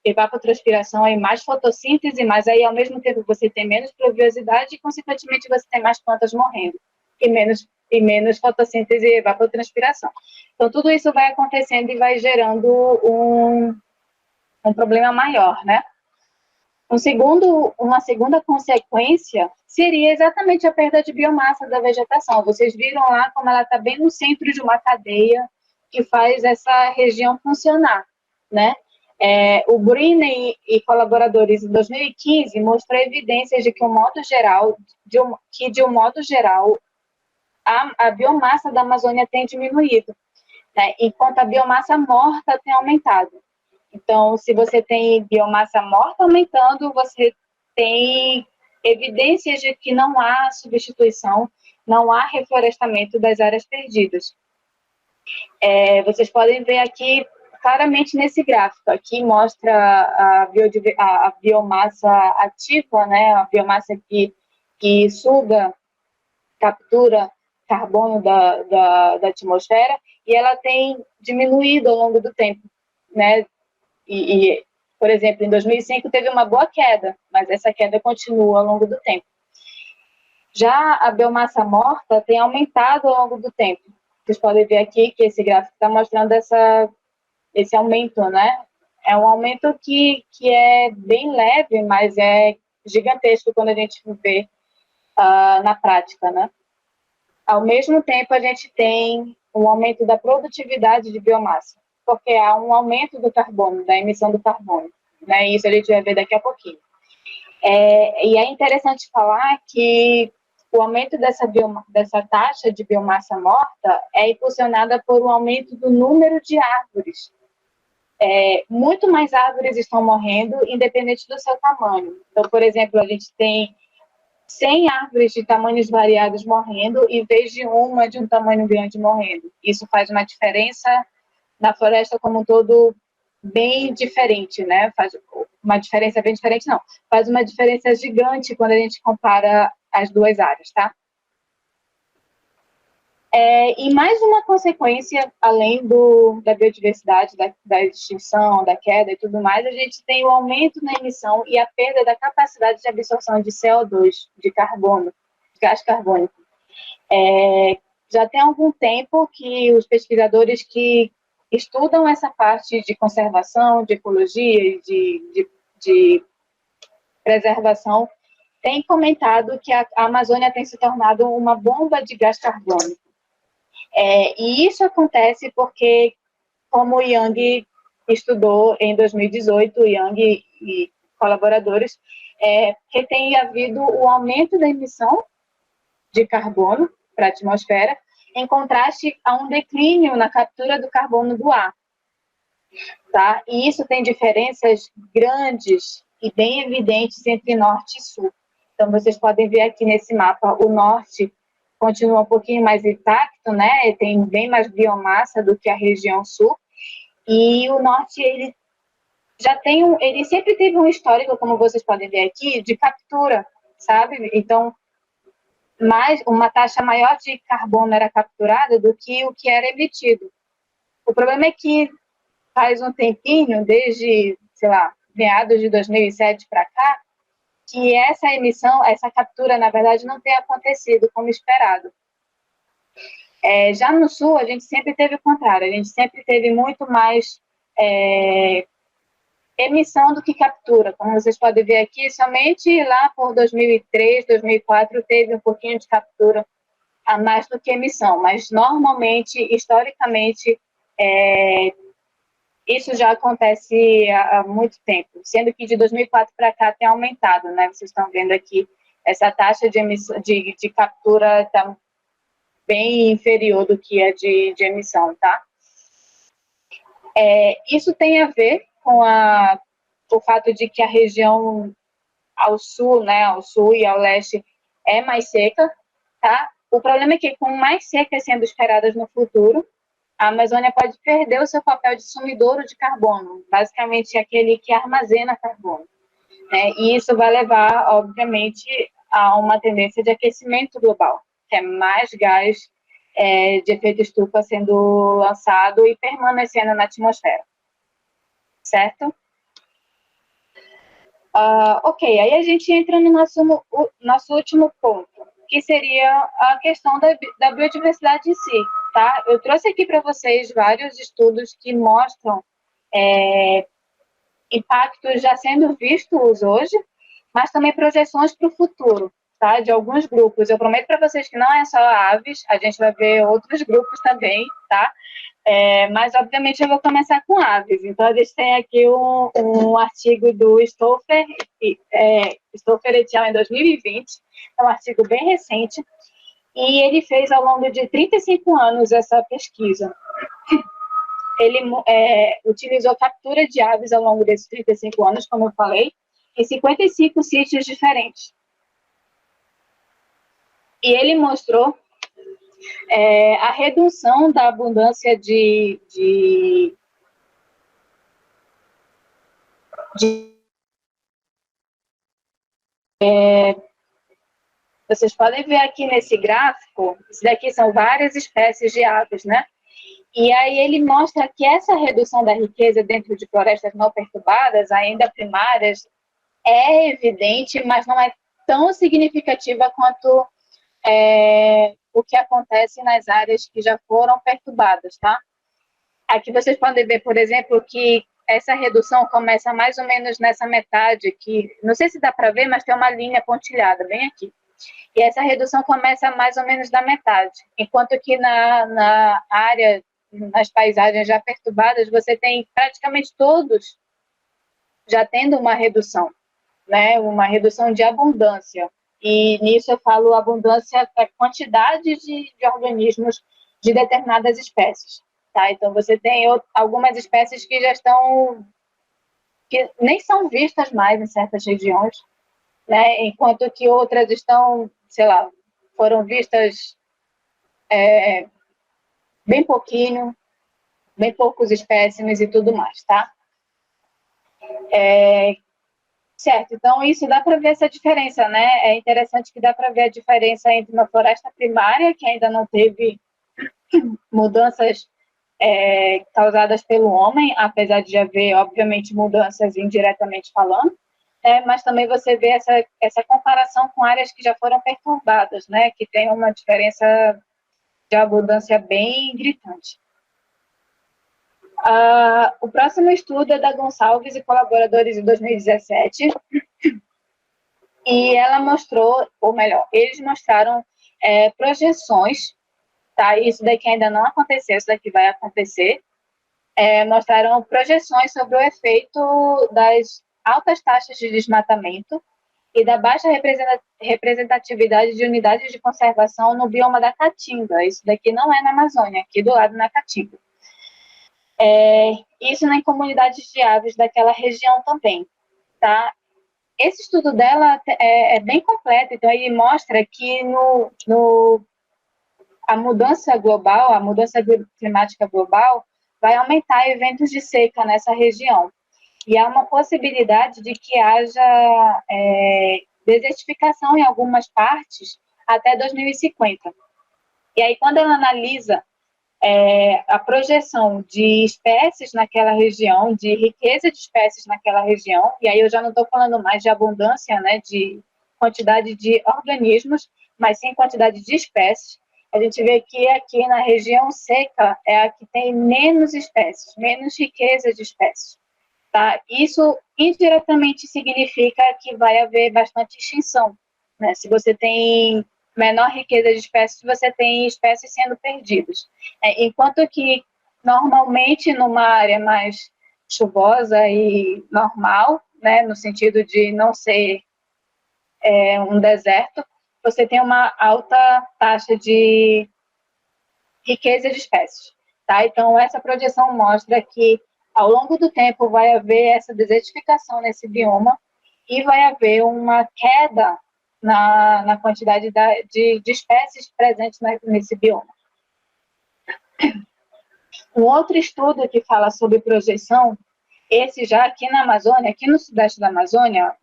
[SPEAKER 3] evapotranspiração e mais fotossíntese, mas aí, ao mesmo tempo, você tem menos pluviosidade e, consequentemente, você tem mais plantas morrendo e menos fotossíntese e evapotranspiração. Então, tudo isso vai acontecendo e vai gerando um problema maior, né? Uma segunda consequência seria exatamente a perda de biomassa da vegetação. Vocês viram lá como ela está bem no centro de uma cadeia que faz essa região funcionar, né? O Brine e colaboradores, em 2015, mostrou evidências de que, de um modo geral, a biomassa da Amazônia tem diminuído, né? Enquanto a biomassa morta tem aumentado. Então, se você tem biomassa morta aumentando, você tem evidências de que não há substituição, não há reflorestamento das áreas perdidas. Vocês podem ver aqui claramente nesse gráfico. Aqui mostra a biomassa ativa, né? A biomassa que suga, captura carbono da atmosfera, e ela tem diminuído ao longo do tempo, né? Por exemplo, em 2005 teve uma boa queda, mas essa queda continua ao longo do tempo. Já a biomassa morta tem aumentado ao longo do tempo. Vocês podem ver aqui que esse gráfico está mostrando esse aumento, né? É um aumento que é bem leve, mas é gigantesco quando a gente vê na prática, né? Ao mesmo tempo, a gente tem um aumento da produtividade de biomassa, porque há um aumento do carbono, da emissão do carbono, né? Isso a gente vai ver daqui a pouquinho. E é interessante falar que o aumento dessa taxa de biomassa morta é impulsionada por um aumento do número de árvores. Muito mais árvores estão morrendo, independente do seu tamanho. Então, por exemplo, a gente tem 100 árvores de tamanhos variados morrendo, em vez de uma de um tamanho grande morrendo. Isso faz uma diferença na floresta como um todo bem diferente, né? Faz uma diferença bem diferente, não. Faz uma diferença gigante quando a gente compara as duas áreas, tá? E mais uma consequência, além da biodiversidade, da extinção, da queda e tudo mais, a gente tem o aumento na emissão e a perda da capacidade de absorção de CO2, de carbono, de gás carbônico. Já tem algum tempo que os pesquisadores que estudam essa parte de conservação, de ecologia e de preservação têm comentado que a Amazônia tem se tornado uma bomba de gás carbônico. E isso acontece porque, como o Yang estudou em 2018, Yang e colaboradores, que tem havido o aumento da emissão de carbono para a atmosfera, em contraste a um declínio na captura do carbono do ar. Tá? E isso tem diferenças grandes e bem evidentes entre norte e sul. Então, vocês podem ver aqui nesse mapa, o norte continua um pouquinho mais intacto, né? Tem bem mais biomassa do que a região sul. E o norte, ele sempre teve um histórico, como vocês podem ver aqui, de captura, sabe? Então, uma taxa maior de carbono era capturada do que o que era emitido. O problema é que faz um tempinho, desde, sei lá, meados de 2007 para cá, que essa emissão, essa captura, na verdade, não tem acontecido como esperado. Já no Sul, a gente sempre teve o contrário, a gente sempre teve muito mais emissão do que captura. Como vocês podem ver aqui, somente lá por 2003, 2004, teve um pouquinho de captura a mais do que emissão, mas normalmente, historicamente, isso já acontece há muito tempo, sendo que de 2004 para cá tem aumentado, né? Vocês estão vendo aqui, essa taxa de emissão, de captura está bem inferior do que a de emissão, tá? Isso tem a ver com o fato de que a região ao sul, né, ao sul e ao leste é mais seca, tá? O problema é que, com mais secas sendo esperadas no futuro, a Amazônia pode perder o seu papel de sumidouro de carbono, basicamente aquele que armazena carbono, né? E isso vai levar, obviamente, a uma tendência de aquecimento global, que é mais gás de efeito estufa sendo lançado e permanecendo na atmosfera, certo? Ok, aí a gente entra no nosso último ponto, que seria a questão da biodiversidade em si, tá? Eu trouxe aqui para vocês vários estudos que mostram impactos já sendo vistos hoje, mas também projeções para o futuro, tá? De alguns grupos. Eu prometo para vocês que não é só aves, a gente vai ver outros grupos também, tá? Mas, obviamente, eu vou começar com aves. Então, a gente tem aqui um artigo do Stoffer et al. Em 2020, é um artigo bem recente, e ele fez, ao longo de 35 anos, essa pesquisa. Ele utilizou captura de aves ao longo desses 35 anos, como eu falei, em 55 sítios diferentes. E ele mostrou a redução da abundância vocês podem ver aqui nesse gráfico, isso daqui são várias espécies de aves, né? E aí ele mostra que essa redução da riqueza dentro de florestas não perturbadas, ainda primárias, é evidente, mas não é tão significativa quanto o que acontece nas áreas que já foram perturbadas, tá? Aqui vocês podem ver, por exemplo, que essa redução começa mais ou menos nessa metade aqui. Não sei se dá para ver, mas tem uma linha pontilhada bem aqui. E essa redução começa mais ou menos da metade. Enquanto que na área, nas paisagens já perturbadas, você tem praticamente todos já tendo uma redução, né? Uma redução de abundância. E nisso eu falo abundância da quantidade de organismos de determinadas espécies. Tá? Então, você tem algumas espécies que já estão, que nem são vistas mais em certas regiões, né? Enquanto que outras estão, sei lá, foram vistas bem pouquinho, bem poucos espécimes e tudo mais, tá? Certo, então isso dá para ver essa diferença, né? É interessante que dá para ver a diferença entre uma floresta primária, que ainda não teve mudanças causadas pelo homem, apesar de haver, obviamente, mudanças indiretamente falando, mas também você vê essa comparação com áreas que já foram perturbadas, né? Que tem uma diferença de abundância bem gritante. O próximo estudo é da Gonçalves e colaboradores em 2017, e ela mostrou, ou melhor, eles mostraram projeções, tá? Isso daqui ainda não aconteceu, isso daqui vai acontecer. Mostraram projeções sobre o efeito das altas taxas de desmatamento e da baixa representatividade de unidades de conservação no bioma da Caatinga. Isso daqui não é na Amazônia, aqui do lado na Caatinga. Isso em comunidades de aves daquela região também, tá? Esse estudo dela é bem completo, então ele mostra que a mudança global, a mudança climática global, vai aumentar eventos de seca nessa região. E há uma possibilidade de que haja desertificação em algumas partes até 2050. E aí, quando ela analisa a projeção de espécies naquela região, de riqueza de espécies naquela região, e aí eu já não estou falando mais de abundância, né, de quantidade de organismos, mas sim quantidade de espécies, a gente vê que aqui na região seca é a que tem menos espécies, menos riqueza de espécies. Tá? Isso indiretamente significa que vai haver bastante extinção, né? Se você tem menor riqueza de espécies, você tem espécies sendo perdidas. Enquanto que, normalmente, numa área mais chuvosa e normal, né, no sentido de não ser um deserto, você tem uma alta taxa de riqueza de espécies. Tá? Então, essa projeção mostra que, ao longo do tempo, vai haver essa desertificação nesse bioma e vai haver uma queda na quantidade de espécies presentes nesse bioma. Um outro estudo que fala sobre projeção, esse já aqui na Amazônia, aqui no sudeste da Amazônia,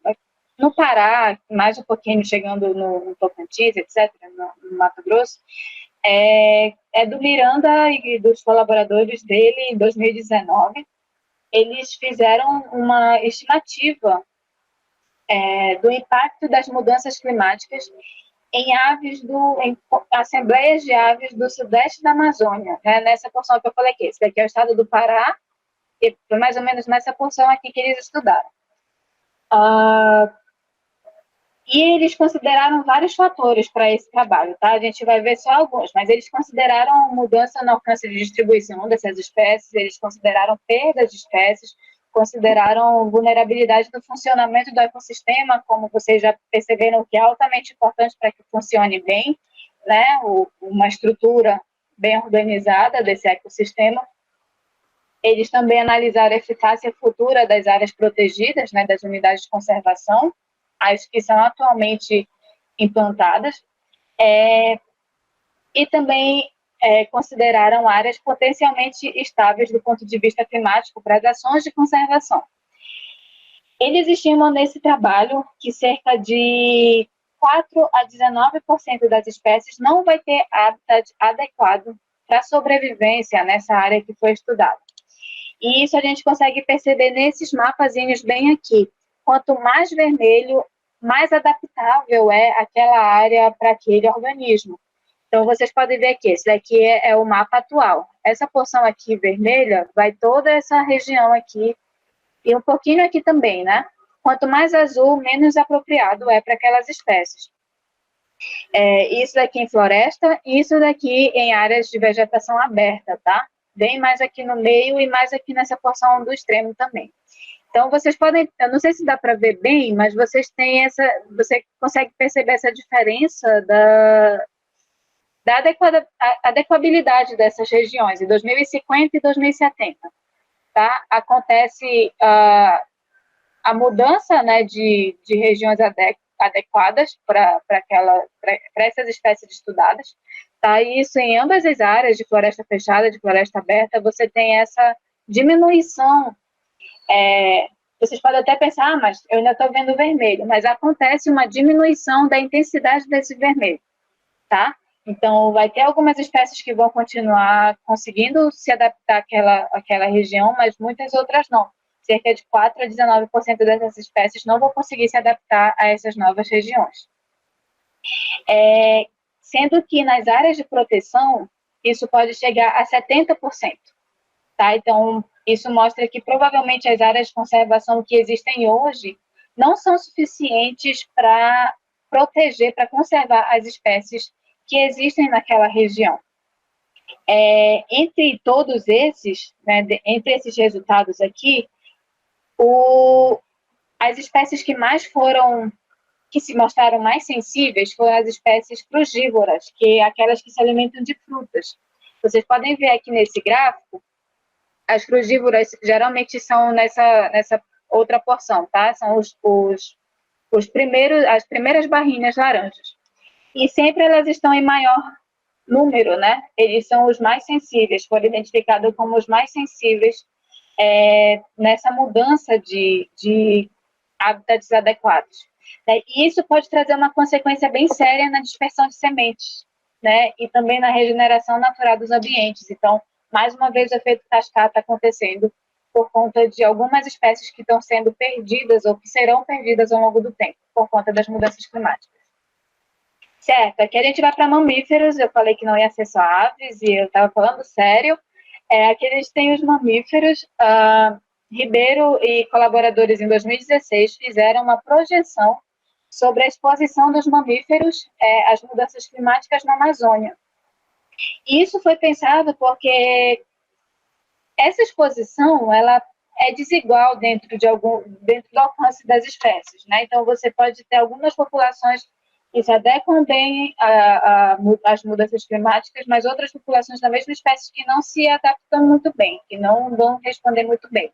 [SPEAKER 3] no Pará, mais um pouquinho chegando no Tocantins, etc., no Mato Grosso, é do Miranda e dos colaboradores dele, em 2019. Eles fizeram uma estimativa do impacto das mudanças climáticas em assembleias de aves do sudeste da Amazônia, né? Nessa porção que eu falei aqui. Esse daqui é o estado do Pará, e foi mais ou menos nessa porção aqui que eles estudaram. E eles consideraram vários fatores para esse trabalho, tá? A gente vai ver só alguns, mas eles consideraram mudança no alcance de distribuição dessas espécies, eles consideraram perda de espécies, consideraram vulnerabilidade do funcionamento do ecossistema, como vocês já perceberam que é altamente importante para que funcione bem, né? Uma estrutura bem organizada desse ecossistema. Eles também analisaram a eficácia futura das áreas protegidas, né, das unidades de conservação, as que são atualmente implantadas, e também consideraram áreas potencialmente estáveis do ponto de vista climático para as ações de conservação. Eles estimam nesse trabalho que cerca de 4 a 19% das espécies não vai ter habitat adequado para a sobrevivência nessa área que foi estudada. E isso a gente consegue perceber nesses mapazinhos bem aqui. Quanto mais vermelho, mais adaptável é aquela área para aquele organismo. Então, vocês podem ver aqui, esse daqui é o mapa atual. Essa porção aqui vermelha vai toda essa região aqui e um pouquinho aqui também, né? Quanto mais azul, menos apropriado é para aquelas espécies. Isso daqui em floresta e isso daqui em áreas de vegetação aberta, tá? Bem mais aqui no meio e mais aqui nessa porção do extremo também. Então, vocês podem, eu não sei se dá para ver bem, mas vocês têm você consegue perceber essa diferença da adequabilidade dessas regiões, em 2050 e 2070. Tá? Acontece a mudança, né, de regiões adequadas para essas espécies estudadas. Tá? E isso em ambas as áreas, de floresta fechada, de floresta aberta, você tem essa diminuição. Vocês podem até pensar, mas eu ainda estou vendo vermelho, mas acontece uma diminuição da intensidade desse vermelho, tá? Então, vai ter algumas espécies que vão continuar conseguindo se adaptar àquela região, mas muitas outras não. Cerca de 4 a 19% dessas espécies não vão conseguir se adaptar a essas novas regiões. Sendo que nas áreas de proteção, isso pode chegar a 70%. Tá? Então, isso mostra que provavelmente as áreas de conservação que existem hoje não são suficientes para proteger, para conservar as espécies que existem naquela região. Entre todos esses, né, entre esses resultados aqui, as espécies que se mostraram mais sensíveis foram as espécies frugívoras, que é aquelas que se alimentam de frutas. Vocês podem ver aqui nesse gráfico, as frugívoras geralmente são nessa outra porção, tá? São as primeiras barrinhas laranjas. E sempre elas estão em maior número, né? Eles são os mais sensíveis, foram identificados como os mais sensíveis nessa mudança de hábitats adequados. E isso pode trazer uma consequência bem séria na dispersão de sementes, né? E também na regeneração natural dos ambientes. Então, mais uma vez, o efeito cascata acontecendo por conta de algumas espécies que estão sendo perdidas ou que serão perdidas ao longo do tempo, por conta das mudanças climáticas. Certo, aqui a gente vai para mamíferos, eu falei que não ia ser só aves, e eu estava falando sério. Aqui a gente tem os mamíferos. Ribeiro e colaboradores, em 2016, fizeram uma projeção sobre a exposição dos mamíferos às mudanças climáticas na Amazônia. E isso foi pensado porque essa exposição ela é desigual dentro do alcance das espécies, né? Então, você pode ter algumas populações que se adequam bem às mudanças climáticas, mas outras populações da mesma espécie que não se adaptam muito bem, que não vão responder muito bem.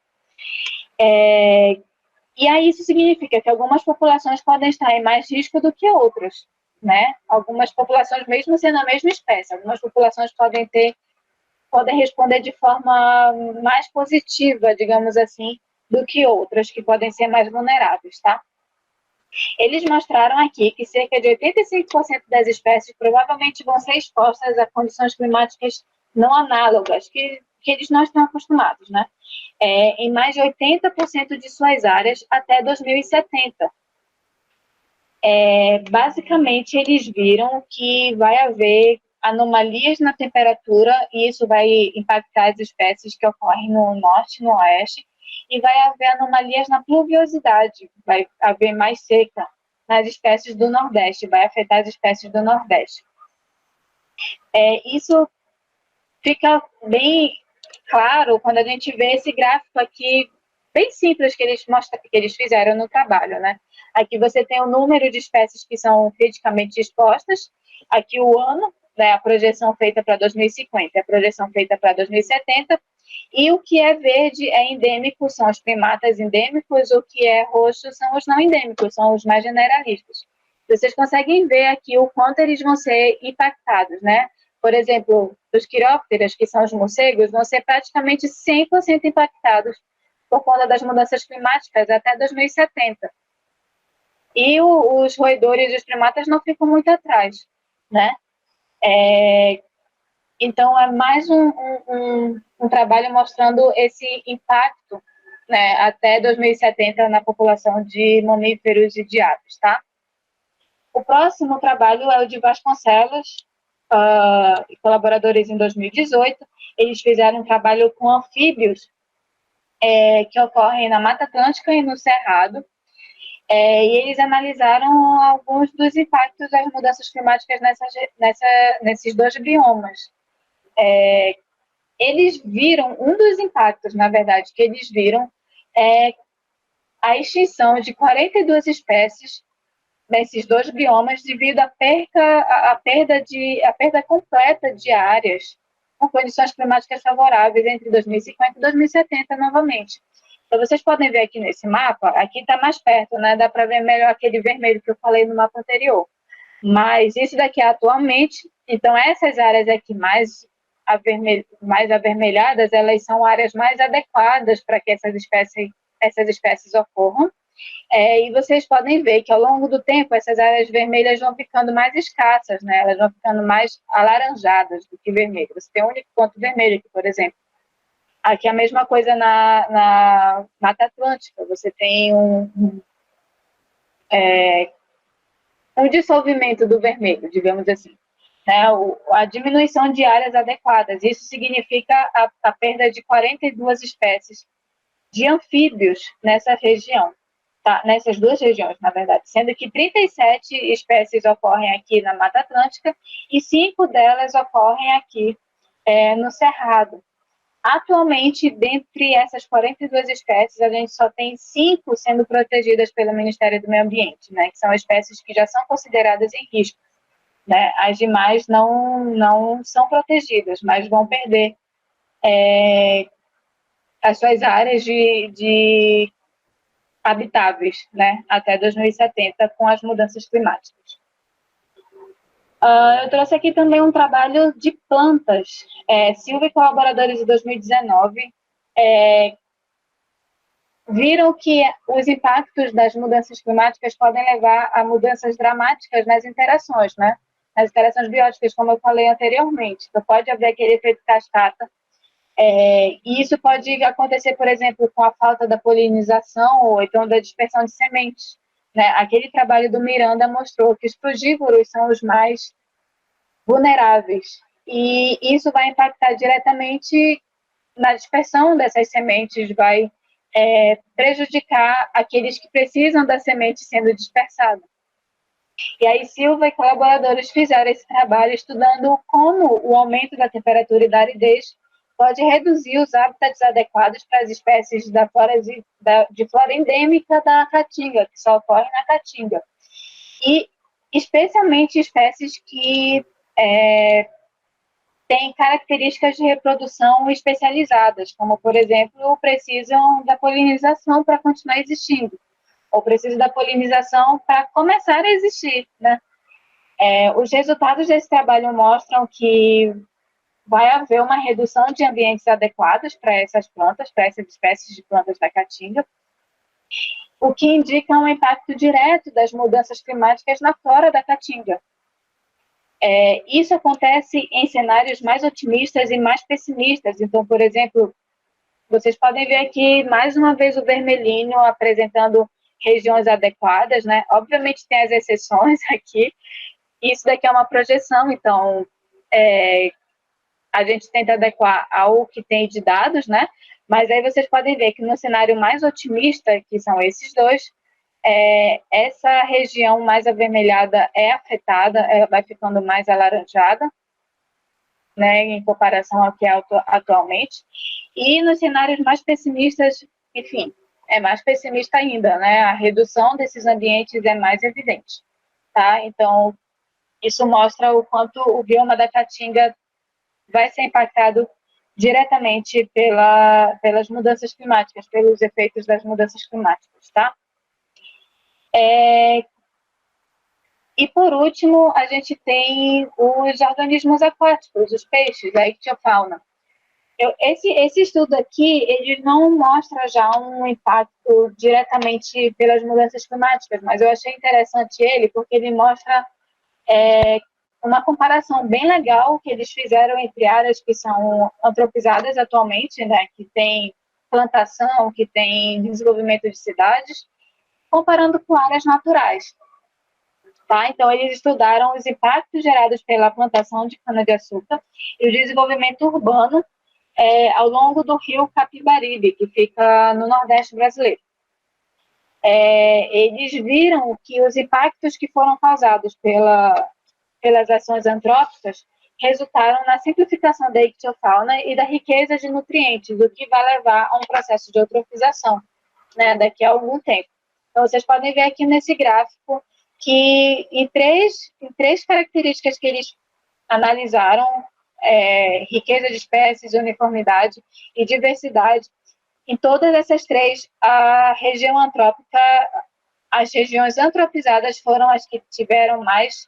[SPEAKER 3] E aí isso significa que algumas populações podem estar em mais risco do que outras, né? Algumas populações, mesmo sendo a mesma espécie, algumas populações podem responder de forma mais positiva, digamos assim, do que outras, que podem ser mais vulneráveis, tá? Eles mostraram aqui que cerca de 85% das espécies provavelmente vão ser expostas a condições climáticas não análogas, que eles não estão acostumados, né? Em mais de 80% de suas áreas até 2070. Basicamente, eles viram que vai haver anomalias na temperatura e isso vai impactar as espécies que ocorrem no norte e no oeste, e vai haver anomalias na pluviosidade, vai haver mais seca nas espécies do nordeste, vai afetar as espécies do nordeste. Isso fica bem claro quando a gente vê esse gráfico aqui, bem simples, que eles fizeram no trabalho, né? Aqui você tem o número de espécies que são criticamente expostas, aqui o ano, né, a projeção feita para 2050, a projeção feita para 2070, e o que é verde é endêmico, são os primatas endêmicos, o que é roxo são os não endêmicos, são os mais generalistas. Vocês conseguem ver aqui o quanto eles vão ser impactados, né? Por exemplo, os quirópteros, que são os morcegos, vão ser praticamente 100% impactados por conta das mudanças climáticas até 2070. E os roedores e os primatas não ficam muito atrás, né? Então, é mais um trabalho mostrando esse impacto, né, até 2070 na população de mamíferos e de aves, tá? O próximo trabalho é o de Vasconcelos, e colaboradores em 2018. Eles fizeram um trabalho com anfíbios que ocorrem na Mata Atlântica e no Cerrado, e eles analisaram alguns dos impactos das mudanças climáticas nesses dois biomas. Eles viram, um dos impactos, na verdade, que eles viram é a extinção de 42 espécies nesses dois biomas devido à perda completa de áreas com condições climáticas favoráveis entre 2050 e 2070 novamente. Então, vocês podem ver aqui nesse mapa, aqui está mais perto, né? Dá para ver melhor aquele vermelho que eu falei no mapa anterior. Mas isso daqui é atualmente, então essas áreas aqui mais avermelhadas, elas são áreas mais adequadas para que essas espécies ocorram. E vocês podem ver que ao longo do tempo essas áreas vermelhas vão ficando mais escassas, né? Elas vão ficando mais alaranjadas do que vermelhas. Você tem um único ponto vermelho aqui, por exemplo. Aqui é a mesma coisa na Mata Atlântica. Você tem um dissolvimento do vermelho, digamos assim. Né? A diminuição de áreas adequadas. Isso significa a perda de 42 espécies de anfíbios nessa região. Tá? Nessas duas regiões, na verdade, sendo que 37 espécies ocorrem aqui na Mata Atlântica e 5 delas ocorrem aqui no Cerrado. Atualmente, dentre essas 42 espécies, a gente só tem 5 sendo protegidas pelo Ministério do Meio Ambiente, né, que são espécies que já são consideradas em risco. Né? As demais não são protegidas, mas vão perder as suas áreas de habitáveis, né, até 2070, com as mudanças climáticas. Eu trouxe aqui também um trabalho de plantas. Silva e colaboradores de 2019 viram que os impactos das mudanças climáticas podem levar a mudanças dramáticas nas interações, né, nas interações bióticas, como eu falei anteriormente. Então, pode haver aquele efeito cascata. E isso pode acontecer, por exemplo, com a falta da polinização ou então da dispersão de sementes. Né? Aquele trabalho do Miranda mostrou que os frugívoros são os mais vulneráveis. E isso vai impactar diretamente na dispersão dessas sementes, vai prejudicar aqueles que precisam da semente sendo dispersada. E aí Silva e colaboradores fizeram esse trabalho estudando como o aumento da temperatura e da aridez pode reduzir os hábitats adequados para as espécies de flora endêmica da caatinga, que só ocorre na caatinga. E especialmente espécies que têm características de reprodução especializadas, como, por exemplo, precisam da polinização para continuar existindo. ou precisa da polinização para começar a existir, né? Os resultados desse trabalho mostram que vai haver uma redução de ambientes adequados para essas plantas, para essas espécies de plantas da caatinga, o que indica um impacto direto das mudanças climáticas na flora da caatinga. Isso acontece em cenários mais otimistas e mais pessimistas. Então, por exemplo, vocês podem ver aqui, mais uma vez, o vermelhinho apresentando regiões adequadas, né? Obviamente tem as exceções aqui. Isso daqui é uma projeção, então a gente tenta adequar ao que tem de dados, né? Mas aí vocês podem ver que no cenário mais otimista, que são esses dois, essa região mais avermelhada é afetada, vai ficando mais alaranjada, né, em comparação ao que é atualmente. E nos cenários mais pessimistas, enfim, é mais pessimista ainda, né? A redução desses ambientes é mais evidente, tá? Então, isso mostra o quanto o bioma da caatinga vai ser impactado diretamente pelas mudanças climáticas, pelos efeitos das mudanças climáticas, tá? E, por último, a gente tem os organismos aquáticos, os peixes, a ictiofauna. Esse estudo aqui, ele não mostra já um impacto diretamente pelas mudanças climáticas, mas eu achei interessante ele, porque ele mostra uma comparação bem legal que eles fizeram entre áreas que são antropizadas atualmente, né, que tem plantação, que tem desenvolvimento de cidades, comparando com áreas naturais. Tá? Então, eles estudaram os impactos gerados pela plantação de cana-de-açúcar e o desenvolvimento urbano ao longo do rio Capibaribe, que fica no Nordeste brasileiro. Eles viram que os impactos que foram causados pelas ações antrópicas resultaram na simplificação da ictiofauna e da riqueza de nutrientes, o que vai levar a um processo de eutrofização, né, daqui a algum tempo. Então, vocês podem ver aqui nesse gráfico que em três características que eles analisaram, riqueza de espécies, uniformidade e diversidade, em todas essas três, as regiões antropizadas foram as que tiveram mais,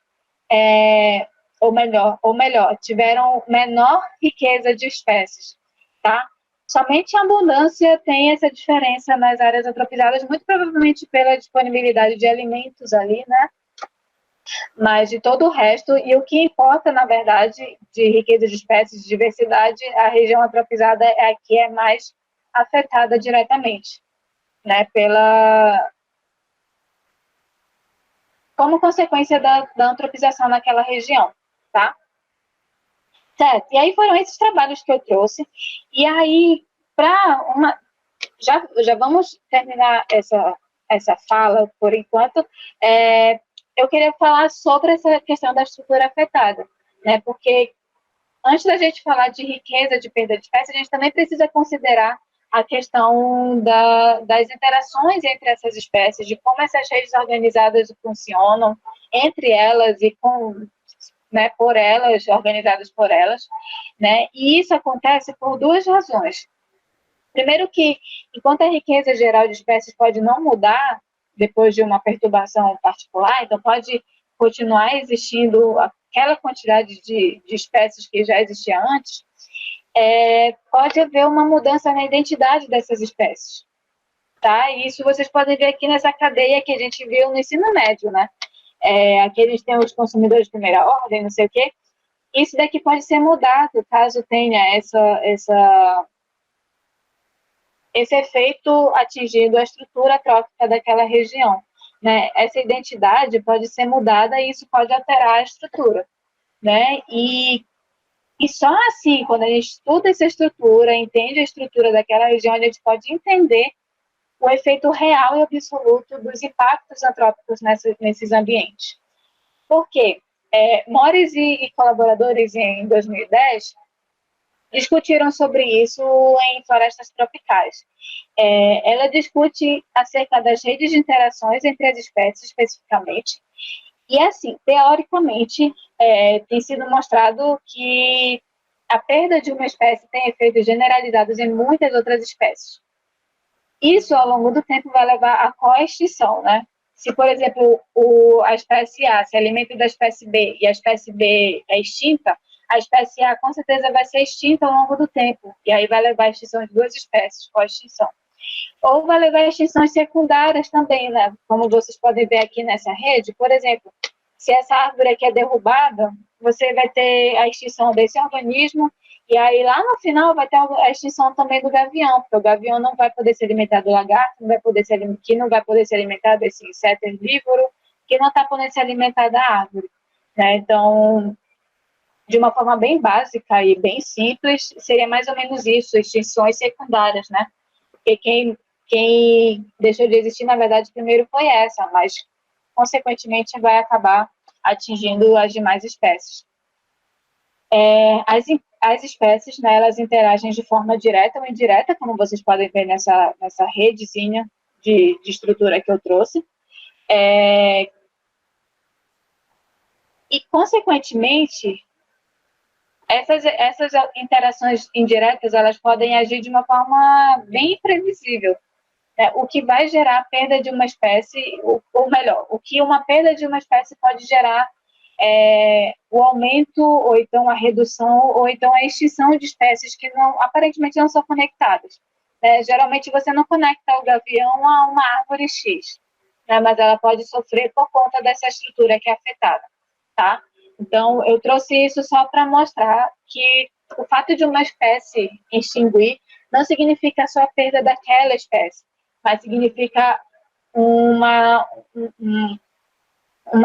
[SPEAKER 3] ou melhor, tiveram menor riqueza de espécies, tá? Somente a abundância tem essa diferença nas áreas antropizadas, muito provavelmente pela disponibilidade de alimentos ali, né? Mas de todo o resto, e o que importa, na verdade, de riqueza de espécies, de diversidade, a região antropizada é a que é mais afetada diretamente, né? Como consequência da antropização naquela região, tá? Certo, e aí foram esses trabalhos que eu trouxe, e aí, já vamos terminar essa fala por enquanto, eu queria falar sobre essa questão da estrutura afetada, né, porque antes da gente falar de riqueza, de perda de espécie, a gente também precisa considerar a questão das interações entre essas espécies, de como essas redes organizadas funcionam entre elas e né, por elas, organizadas por elas, né? E isso acontece por duas razões. Primeiro que, enquanto a riqueza geral de espécies pode não mudar depois de uma perturbação particular, então pode continuar existindo aquela quantidade de espécies que já existia antes, pode haver uma mudança na identidade dessas espécies, tá? E isso vocês podem ver aqui nessa cadeia que a gente viu no ensino médio, né? Aqui a gente tem os consumidores de primeira ordem, não sei o quê. Isso daqui pode ser mudado caso tenha esse efeito atingindo a estrutura trófica daquela região, né? Essa identidade pode ser mudada e isso pode alterar a estrutura, né? E só assim, quando a gente estuda essa estrutura, entende a estrutura daquela região, a gente pode entender o efeito real e absoluto dos impactos antrópicos nesses ambientes. Por quê? Mores e colaboradores, em 2010, discutiram sobre isso em florestas tropicais. Ela discute acerca das redes de interações entre as espécies, especificamente, e, assim, teoricamente, tem sido mostrado que a perda de uma espécie tem efeitos generalizados em muitas outras espécies. Isso, ao longo do tempo, vai levar à coextinção, né? Se, por exemplo, a espécie A se alimenta da espécie B e a espécie B é extinta, a espécie A com certeza vai ser extinta ao longo do tempo, e aí vai levar à extinção de duas espécies, coextinção. Ou vai levar a extinções secundárias também, né? Como vocês podem ver aqui nessa rede, por exemplo, se essa árvore aqui é derrubada, você vai ter a extinção desse organismo, e aí lá no final vai ter a extinção também do gavião, porque o gavião não vai poder se alimentar do lagarto, não vai poder que não vai poder se alimentar desse inseto herbívoro, que não está podendo se alimentar da árvore, né? Então, de uma forma bem básica e bem simples, seria mais ou menos isso, extinções secundárias, né? Porque quem deixou de existir, na verdade, primeiro foi essa, mas, consequentemente, vai acabar atingindo as demais espécies. As espécies, né, elas interagem de forma direta ou indireta, como vocês podem ver nessa redezinha de estrutura que eu trouxe. E, consequentemente, essas interações indiretas, elas podem agir de uma forma bem imprevisível, né? O que vai gerar a perda de uma espécie, ou melhor, o que uma perda de uma espécie pode gerar o aumento, ou então a redução, ou então a extinção de espécies que aparentemente não são conectadas. Geralmente você não conecta o gavião a uma árvore X, né? Mas ela pode sofrer por conta dessa estrutura que é afetada, tá? Então, eu trouxe isso só para mostrar que o fato de uma espécie extinguir não significa só a perda daquela espécie, mas significa uma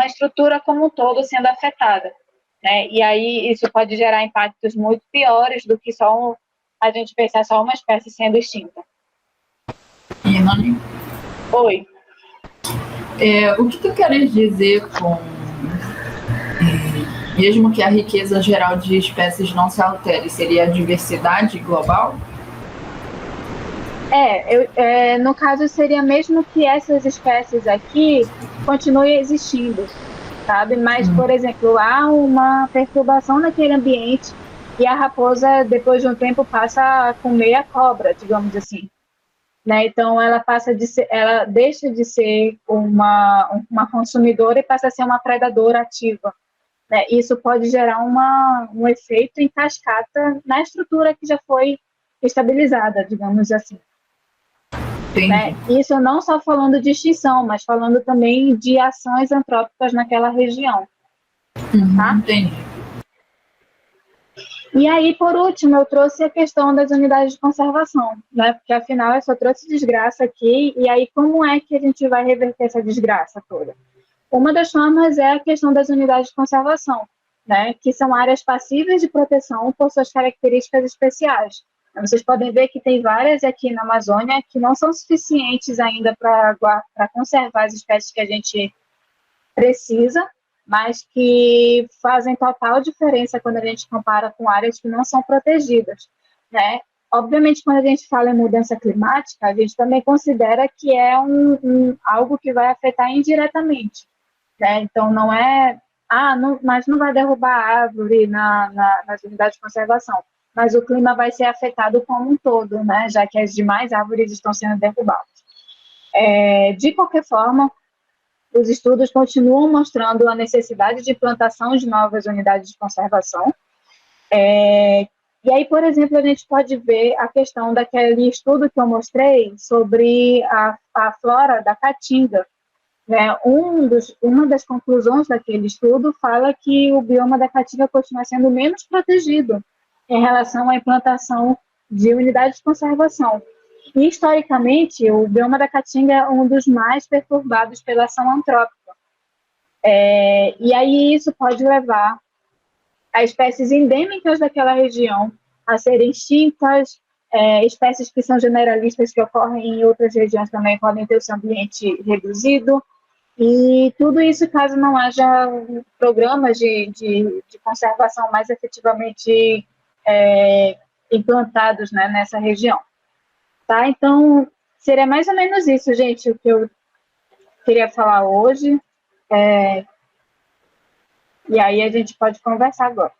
[SPEAKER 3] estrutura como um todo sendo afetada, né? E aí isso pode gerar impactos muito piores do que só a gente pensar só uma espécie sendo extinta.
[SPEAKER 1] E, Nani?
[SPEAKER 3] Oi.
[SPEAKER 1] O que tu queres dizer com mesmo que a riqueza geral de espécies não se altere, seria a diversidade global?
[SPEAKER 3] No caso, seria mesmo que essas espécies aqui continuem existindo, sabe? Mas, por exemplo, há uma perturbação naquele ambiente e a raposa, depois de um tempo, passa a comer a cobra, digamos assim. Né? Então, ela deixa de ser uma consumidora e passa a ser uma predadora ativa. Né? Isso pode gerar um efeito em cascata na estrutura que já foi estabilizada, digamos assim. Né? Isso não só falando de extinção, mas falando também de ações antrópicas naquela região. Tá?
[SPEAKER 1] Entendi.
[SPEAKER 3] E aí, por último, eu trouxe a questão das unidades de conservação, né? Porque afinal eu só trouxe desgraça aqui, e aí como é que a gente vai reverter essa desgraça toda? Uma das formas é a questão das unidades de conservação, né? Que são áreas passíveis de proteção por suas características especiais. Vocês podem ver que tem várias aqui na Amazônia que não são suficientes ainda para conservar as espécies que a gente precisa, mas que fazem total diferença quando a gente compara com áreas que não são protegidas, né? Obviamente, quando a gente fala em mudança climática, a gente também considera que é algo que vai afetar indiretamente, né? Então, não é... mas não vai derrubar a árvore nas unidades de conservação, mas o clima vai ser afetado como um todo, né? Já que as demais árvores estão sendo derrubadas. De qualquer forma, os estudos continuam mostrando a necessidade de implantação de novas unidades de conservação. E aí, por exemplo, a gente pode ver a questão daquele estudo que eu mostrei sobre a flora da caatinga. Né? Uma das conclusões daquele estudo fala que o bioma da caatinga continua sendo menos protegido em relação à implantação de unidades de conservação. E, historicamente, o bioma da caatinga é um dos mais perturbados pela ação antrópica. E aí isso pode levar a espécies endêmicas daquela região a serem extintas, espécies que são generalistas que ocorrem em outras regiões também podem ter o seu ambiente reduzido, e tudo isso caso não haja programas de conservação mais efetivamente implantados, né, nessa região. Tá? Então, seria mais ou menos isso, gente, o que eu queria falar hoje. E aí a gente pode conversar agora.